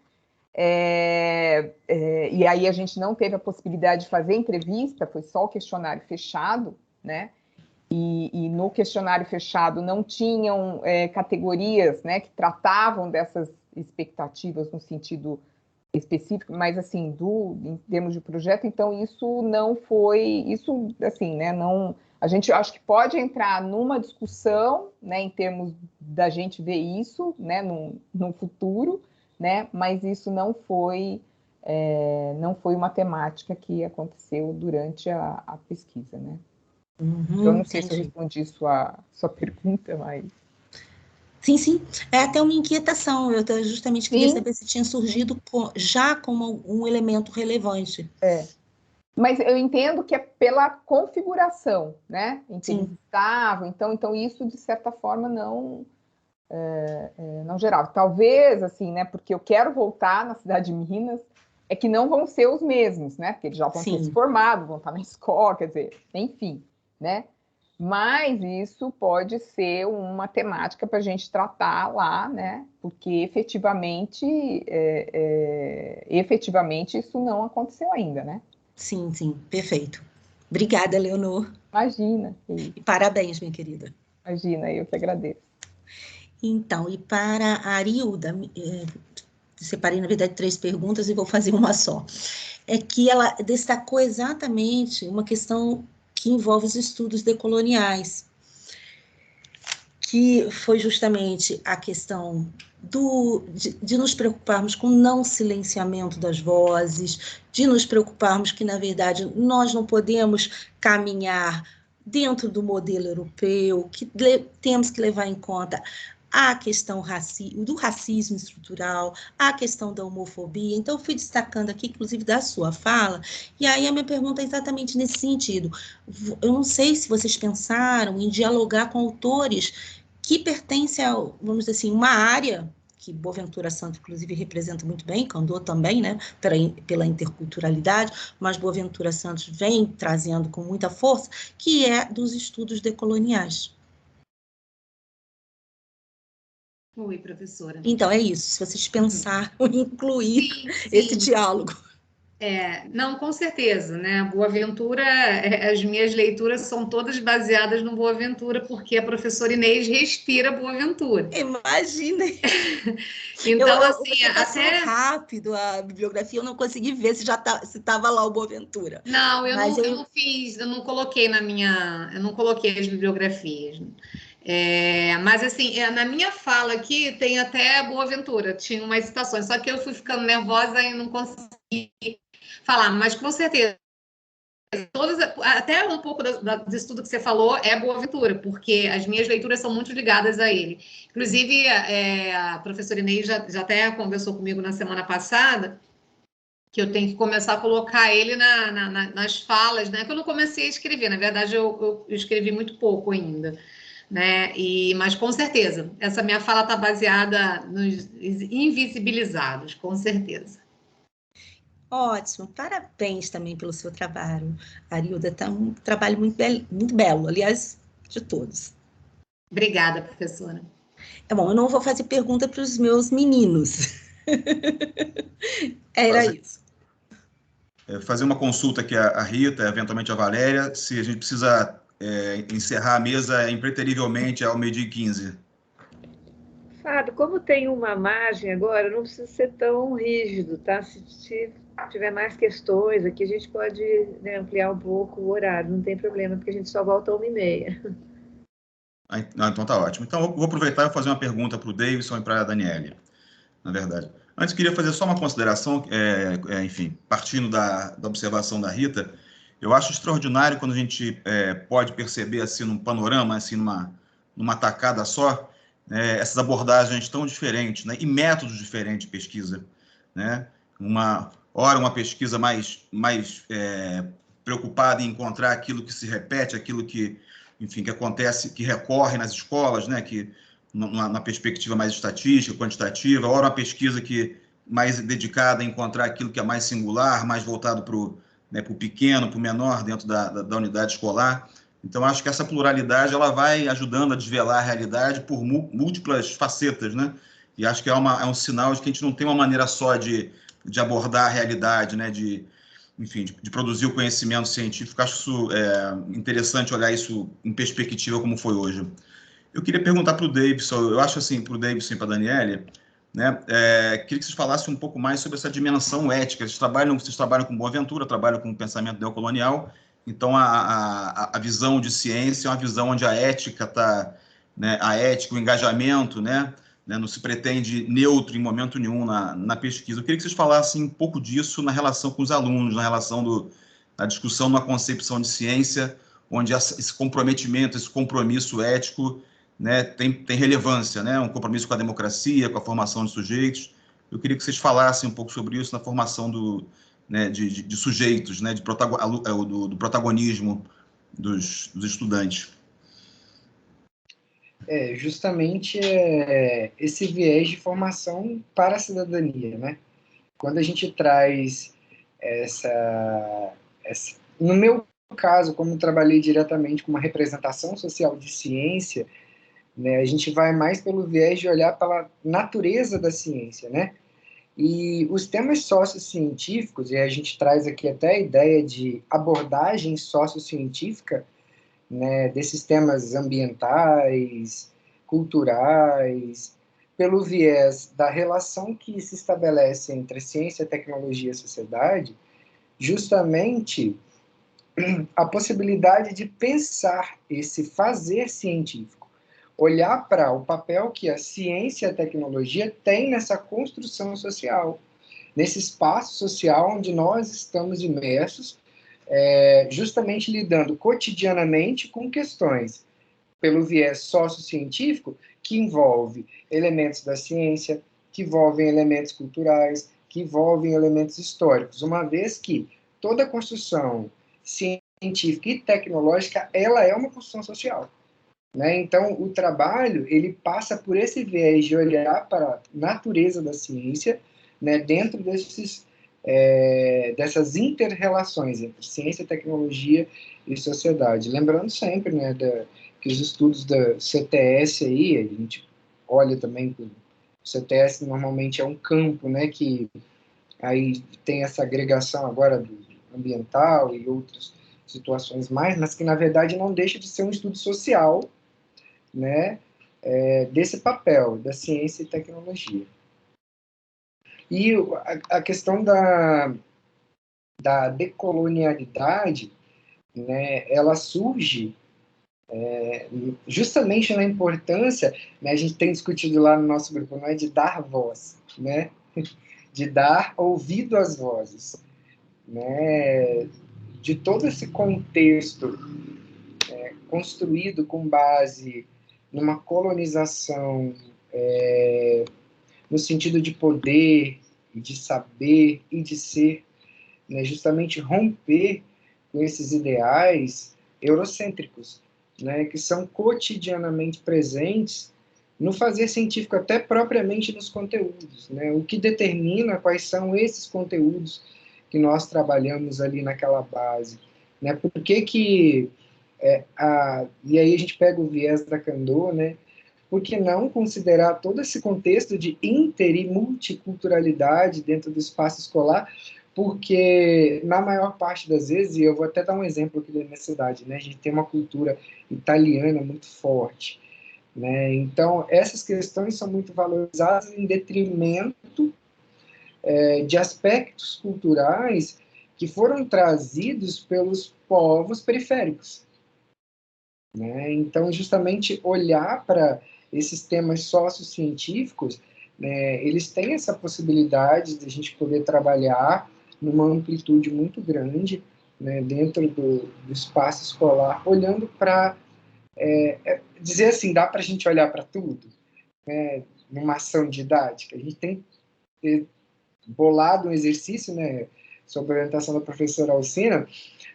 E aí a gente não teve a possibilidade de fazer entrevista, foi só o questionário fechado, né? E no questionário fechado não tinham categorias, né, que tratavam dessas expectativas no sentido específico, mas assim, em termos de projeto, então isso não foi, isso assim, né, não, a gente acho que pode entrar numa discussão, né, em termos da gente ver isso, né, no futuro, né, mas isso não foi uma temática que aconteceu durante a pesquisa, né. Eu não sei se eu respondi sua pergunta, mas... Sim. É até uma inquietação. Eu justamente queria saber se tinha surgido já como um elemento relevante. Mas eu entendo que é pela configuração, né? Em que eles estavam. Então isso, de certa forma, não gerava. Talvez, assim, né? Porque eu quero voltar na cidade de Minas, é que não vão ser os mesmos, né? Porque eles já vão ter se formado, vão estar na escola, quer dizer, enfim, né? Mas isso pode ser uma temática para a gente tratar lá, né? Porque efetivamente isso não aconteceu ainda, né? Sim, perfeito. Obrigada, Leonor. Imagina. E parabéns, minha querida. Imagina, eu que agradeço. Então, e para a Arilda, separei, na verdade, 3 perguntas e vou fazer uma só. É que ela destacou exatamente uma questão que envolve os estudos decoloniais, que foi justamente a questão de nos preocuparmos com o não silenciamento das vozes, de nos preocuparmos que, na verdade, nós não podemos caminhar dentro do modelo europeu, que temos que levar em conta a questão do racismo estrutural, a questão da homofobia. Então, eu fui destacando aqui, inclusive, da sua fala, e aí a minha pergunta é exatamente nesse sentido. Eu não sei se vocês pensaram em dialogar com autores que pertencem a, vamos dizer assim, uma área que Boaventura Santos, inclusive, representa muito bem, Candor também, né, pela interculturalidade, mas Boaventura Santos vem trazendo com muita força, que é dos estudos decoloniais. Oi, professora. Então, é isso, se vocês pensaram em incluir esse diálogo. Não, com certeza, né? Boaventura, as minhas leituras são todas baseadas no Boaventura, porque a professora Inês respira Boaventura. Imagina! Então, assim, você passou rápido a bibliografia, eu não consegui ver se estava lá o Boaventura. Não, eu não fiz, eu não coloquei eu não coloquei as bibliografias. Mas, assim, na minha fala aqui tem até Boaventura, tinha umas citações, só que eu fui ficando nervosa e não consegui falar, mas com certeza, até um pouco disso tudo que você falou é Boaventura, porque as minhas leituras são muito ligadas a ele. Inclusive, a professora Inês já até conversou comigo na semana passada, que eu tenho que começar a colocar ele nas falas, né? Que eu não comecei a escrever, na verdade eu escrevi muito pouco ainda, né? Mas com certeza, essa minha fala está baseada nos invisibilizados, com certeza. Ótimo, parabéns também pelo seu trabalho, Arilda, está um trabalho muito belo, aliás, de todos. Obrigada, professora. Bom, eu não vou fazer pergunta para os meus meninos. Isso. Fazer uma consulta aqui a Rita, eventualmente a Valéria, se a gente precisa encerrar a mesa impreterivelmente ao 12h15. Fábio, como tem uma margem agora, não precisa ser tão rígido, tá? Se tiver mais questões aqui, a gente pode, né, ampliar um pouco o horário, não tem problema, porque a gente só volta às 1h30. Então tá ótimo. Então, eu vou aproveitar e fazer uma pergunta para o Davidson e para a Daniele, na verdade. Antes, queria fazer só uma consideração, enfim, partindo da observação da Rita, eu acho extraordinário quando a gente pode perceber, assim, num panorama, assim, numa tacada só, essas abordagens tão diferentes, né, e métodos diferentes de pesquisa, né? Uma pesquisa mais preocupada em encontrar aquilo que se repete, aquilo que, enfim, que acontece, que recorre nas escolas, né, que na perspectiva mais estatística, quantitativa, ora uma pesquisa que mais dedicada a encontrar aquilo que é mais singular, mais voltado para o pequeno, para o menor dentro da unidade escolar. Então, acho que essa pluralidade ela vai ajudando a desvelar a realidade por múltiplas facetas, né? E acho que é um sinal de que a gente não tem uma maneira só de abordar a realidade, né? Enfim, de produzir o conhecimento científico. Acho isso interessante olhar isso em perspectiva como foi hoje. Eu queria perguntar para o Davidson, eu acho assim, para o Davidson e para a Daniele, né? Queria que vocês falassem um pouco mais sobre essa dimensão ética. Vocês trabalham com Boaventura, trabalham com o pensamento neocolonial, então a visão de ciência é uma visão onde a ética está, né? A ética, o engajamento, né? Não se pretende neutro em momento nenhum na pesquisa. Eu queria que vocês falassem um pouco disso na relação com os alunos, na relação da discussão numa concepção de ciência, onde esse comprometimento, esse compromisso ético, né, tem relevância, né, um compromisso com a democracia, com a formação de sujeitos. Eu queria que vocês falassem um pouco sobre isso na formação de sujeitos, né, do protagonismo dos estudantes. Justamente esse viés de formação para a cidadania, né? Quando a gente traz no meu caso, como trabalhei diretamente com uma representação social de ciência, né, a gente vai mais pelo viés de olhar pela natureza da ciência, né? E os temas sociocientíficos, e a gente traz aqui até a ideia de abordagem sociocientífica, né, desses temas ambientais, culturais, pelo viés da relação que se estabelece entre ciência, tecnologia e sociedade, justamente a possibilidade de pensar esse fazer científico, olhar para o papel que a ciência e a tecnologia têm nessa construção social, nesse espaço social onde nós estamos imersos, justamente lidando cotidianamente com questões pelo viés sociocientífico, que envolve elementos da ciência, que envolvem elementos culturais, que envolvem elementos históricos, uma vez que toda construção científica e tecnológica, ela é uma construção social, né? Então, o trabalho, ele passa por esse viés de olhar para a natureza da ciência, né, dentro dessas inter-relações entre ciência, tecnologia e sociedade. Lembrando sempre, né, que os estudos da CTS aí, a gente olha também que o CTS normalmente é um campo, né, que aí tem essa agregação agora do ambiental e outras situações mais, mas que, na verdade, não deixa de ser um estudo social, né, desse papel da ciência e tecnologia. E a questão da decolonialidade, né, ela surge justamente na importância, né, a gente tem discutido lá no nosso grupo, não é de dar voz, né, de dar ouvido às vozes, né, de todo esse contexto construído com base numa colonização no sentido de poder, de saber e de ser, né, justamente romper com esses ideais eurocêntricos, né, que são cotidianamente presentes no fazer científico, até propriamente nos conteúdos, né, o que determina quais são esses conteúdos que nós trabalhamos ali naquela base, né, por que e aí a gente pega o viés da Kandô, né, por que não considerar todo esse contexto de inter e multiculturalidade dentro do espaço escolar, porque na maior parte das vezes, e eu vou até dar um exemplo aqui da minha cidade, né, a gente tem uma cultura italiana muito forte, né, então essas questões são muito valorizadas em detrimento de aspectos culturais que foram trazidos pelos povos periféricos, né, então justamente olhar para esses temas sociocientíficos, né, eles têm essa possibilidade de a gente poder trabalhar numa amplitude muito grande, né, dentro do espaço escolar, olhando para, dizer assim, dá para a gente olhar para tudo, né, numa ação didática. A gente tem bolado um exercício, né, sob a orientação da professora Alcina,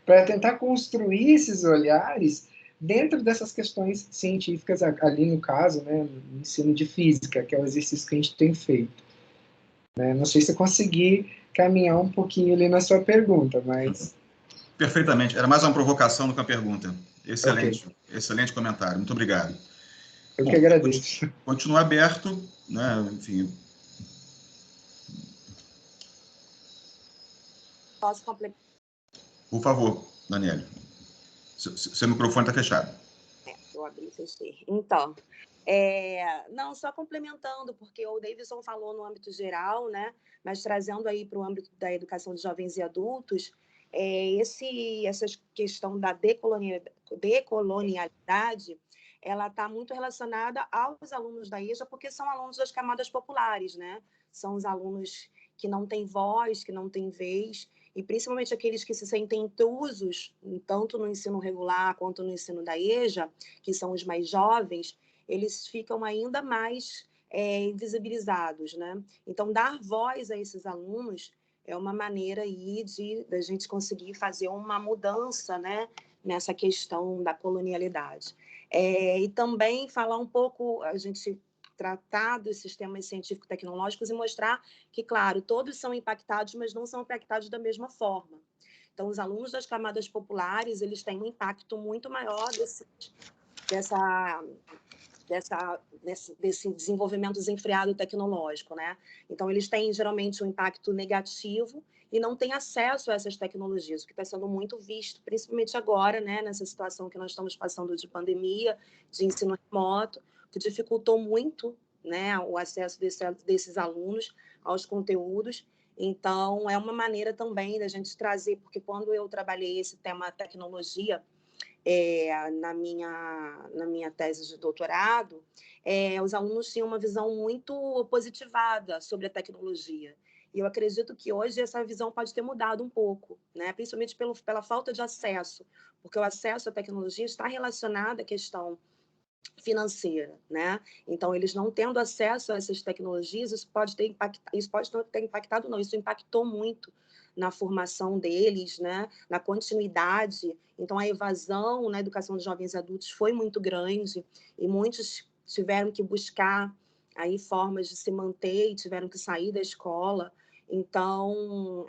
para tentar construir esses olhares dentro dessas questões científicas, ali no caso, né, no ensino de física, que é o exercício que a gente tem feito. Né? Não sei se eu consegui caminhar um pouquinho ali na sua pergunta, mas... Perfeitamente. Era mais uma provocação do que uma pergunta. Excelente. Okay. Excelente comentário. Muito obrigado. Eu que agradeço. Continua aberto, né? Enfim. Posso complementar? Por favor, Daniele. Seu microfone está fechado. Eu abri e fechei. Então, não, só complementando, porque o Davidson falou no âmbito geral, né? Mas trazendo aí para o âmbito da educação de jovens e adultos, essa questão da decolonialidade, ela está muito relacionada aos alunos da EJA, porque são alunos das camadas populares, né? São os alunos que não têm voz, que não têm vez, e principalmente aqueles que se sentem intrusos, tanto no ensino regular quanto no ensino da EJA, que são os mais jovens, eles ficam ainda mais invisibilizados, né? Então, dar voz a esses alunos é uma maneira aí da gente conseguir fazer uma mudança, né, nessa questão da colonialidade. E também falar um pouco, a gente tratar dos sistemas científico-tecnológicos e mostrar que, claro, todos são impactados, mas não são impactados da mesma forma. Então, os alunos das camadas populares, eles têm um impacto muito maior desse desenvolvimento desenfreado tecnológico, né? Então, eles têm, geralmente, um impacto negativo e não têm acesso a essas tecnologias, o que está sendo muito visto, principalmente agora, né, nessa situação que nós estamos passando de pandemia, de ensino remoto, que dificultou muito, né, o acesso desses alunos aos conteúdos. Então, é uma maneira também da gente trazer, porque quando eu trabalhei esse tema tecnologia, na minha tese de doutorado, os alunos tinham uma visão muito positivada sobre a tecnologia. E eu acredito que hoje essa visão pode ter mudado um pouco, né? Principalmente pela falta de acesso, porque o acesso à tecnologia está relacionado à questão financeira, né? Então, eles não tendo acesso a essas tecnologias, isso pode não ter impactado, não, isso impactou muito na formação deles, né? Na continuidade. Então, a evasão na educação de jovens e adultos foi muito grande e muitos tiveram que buscar aí formas de se manter e tiveram que sair da escola. Então,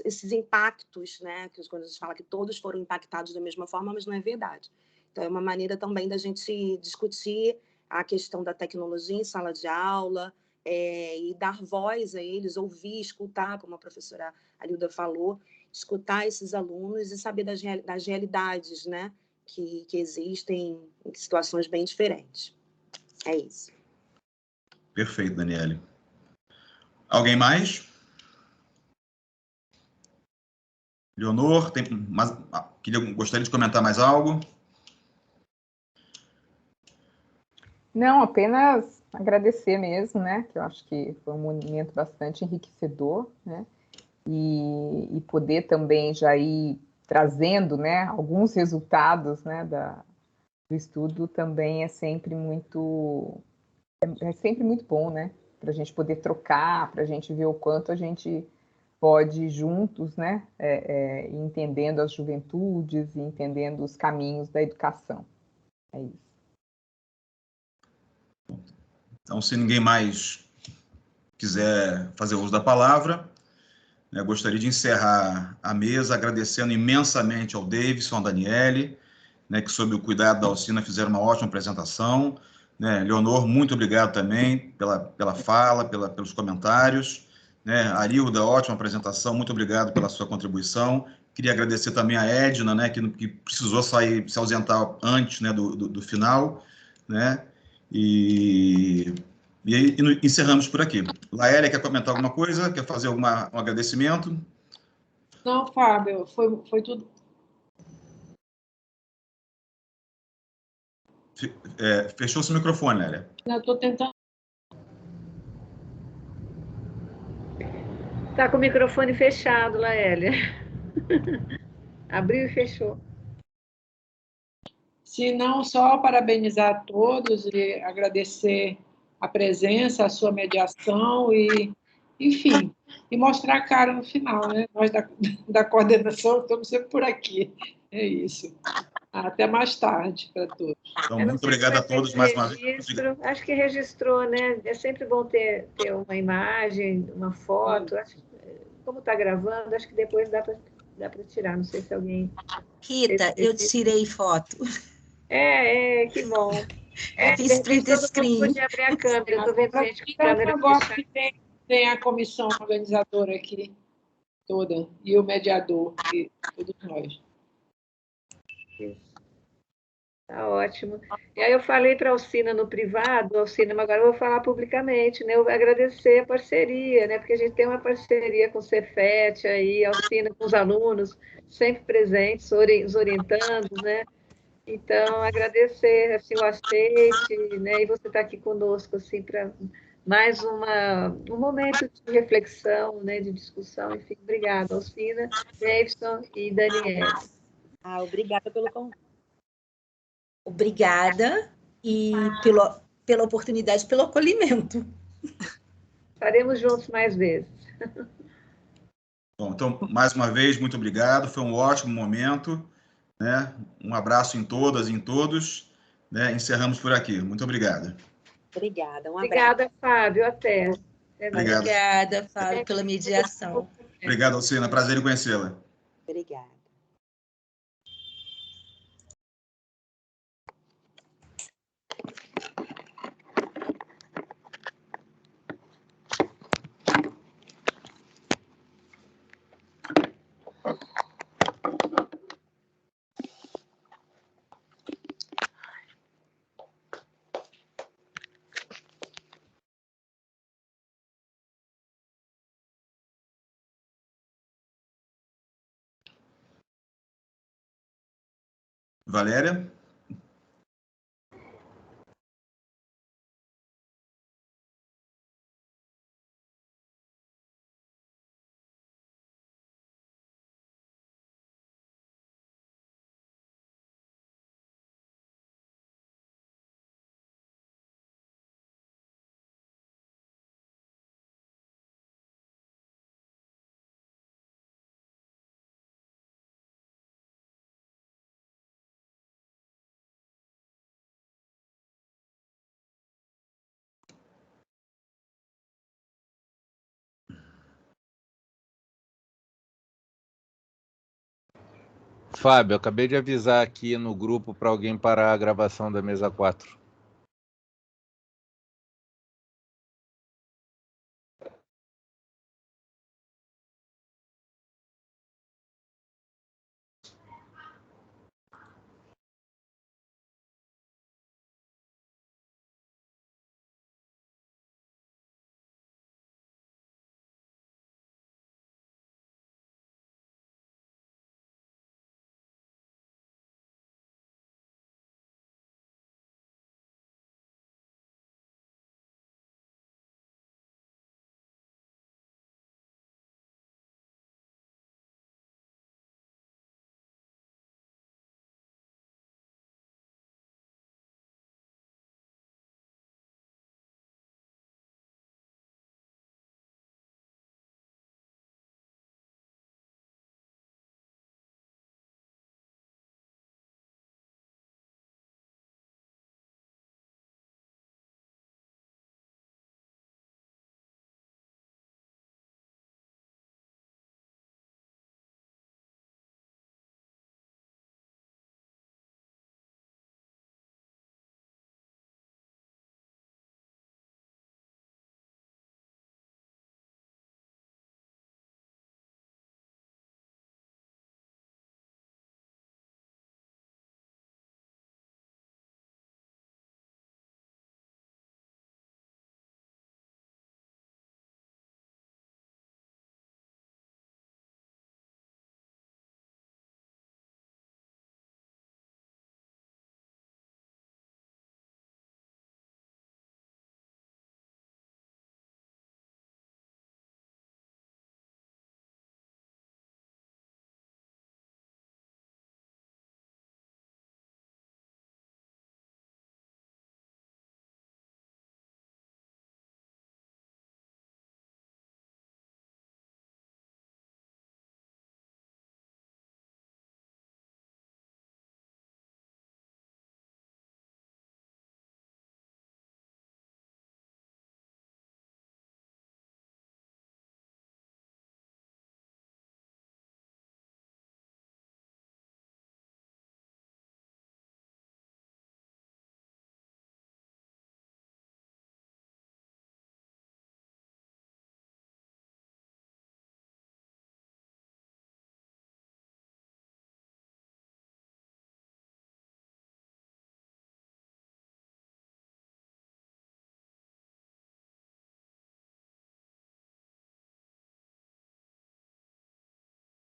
esses impactos, né? Que quando a gente fala que todos foram impactados da mesma forma, mas não é verdade. Então, é uma maneira também da gente discutir a questão da tecnologia em sala de aula, e dar voz a eles, ouvir, escutar, como a professora Alilda falou, escutar esses alunos e saber das realidades, né, que existem em situações bem diferentes. É isso. Perfeito, Daniele. Alguém mais? Leonor, gostaria de comentar mais algo? Não, apenas agradecer mesmo, né? Que eu acho que foi um momento bastante enriquecedor, né? E poder também já ir trazendo, né, alguns resultados, né, do estudo também é sempre muito bom, né? Para a gente poder trocar, para a gente ver o quanto a gente pode juntos, né, entendendo as juventudes e entendendo os caminhos da educação. É isso. Então, se ninguém mais quiser fazer uso da palavra, eu gostaria de encerrar a mesa agradecendo imensamente ao Davidson, à Daniele, né, que sob o cuidado da Alcina fizeram uma ótima apresentação. Né? Leonor, muito obrigado também pela fala, pelos comentários. Né? Arilda, ótima apresentação, muito obrigado pela sua contribuição. Queria agradecer também a Edna, né, que precisou se ausentar antes, né, do final. Né? E aí encerramos por aqui. Laélia, quer comentar alguma coisa? Quer fazer um agradecimento? Não, Fábio, foi tudo. Fechou seu microfone, Laélia. Eu estou tentando. Está com o microfone fechado, Laélia. Abriu e fechou. Se não, só parabenizar a todos e agradecer a presença, a sua mediação e, enfim, e mostrar a cara no final, né? Nós da coordenação estamos sempre por aqui. É isso. Até mais tarde para todos. Então, muito obrigado a todos mais uma vez. Acho que registrou, né? É sempre bom ter uma imagem, uma foto. Acho que, como está gravando, acho que depois dá para tirar. Não sei se alguém... Rita, eu tirei foto. Que bom. Fiz print screen. Pode abrir a câmera, estou vendo gente com a câmera fechada. Que tem a comissão organizadora aqui toda, e o mediador, e todos nós. Isso. Tá ótimo. E aí eu falei para a Alcina no privado, Alcina, mas agora eu vou falar publicamente, né? Eu vou agradecer a parceria, né? Porque a gente tem uma parceria com o Cefet aí, Alcina com os alunos, sempre presentes, os orientandos, né? Então, agradecer assim, o aceite, né? E você está aqui conosco assim, para mais um momento de reflexão, né? De discussão. Enfim, obrigada, Alcina, Davidson e Daniele. Obrigada pelo convite. Obrigada e pela oportunidade, pelo acolhimento. Estaremos juntos mais vezes. Bom, então, mais uma vez, muito obrigado. Foi um ótimo momento. Né? Um abraço em todas e em todos. Né? Encerramos por aqui. Muito obrigado. Obrigada. Um abraço. Obrigada, Fábio. Até. Obrigada, Fábio, pela mediação. Obrigado, Alcina. Prazer em conhecê-la. Obrigada. Valéria? Fábio, acabei de avisar aqui no grupo para alguém parar a gravação da mesa 4.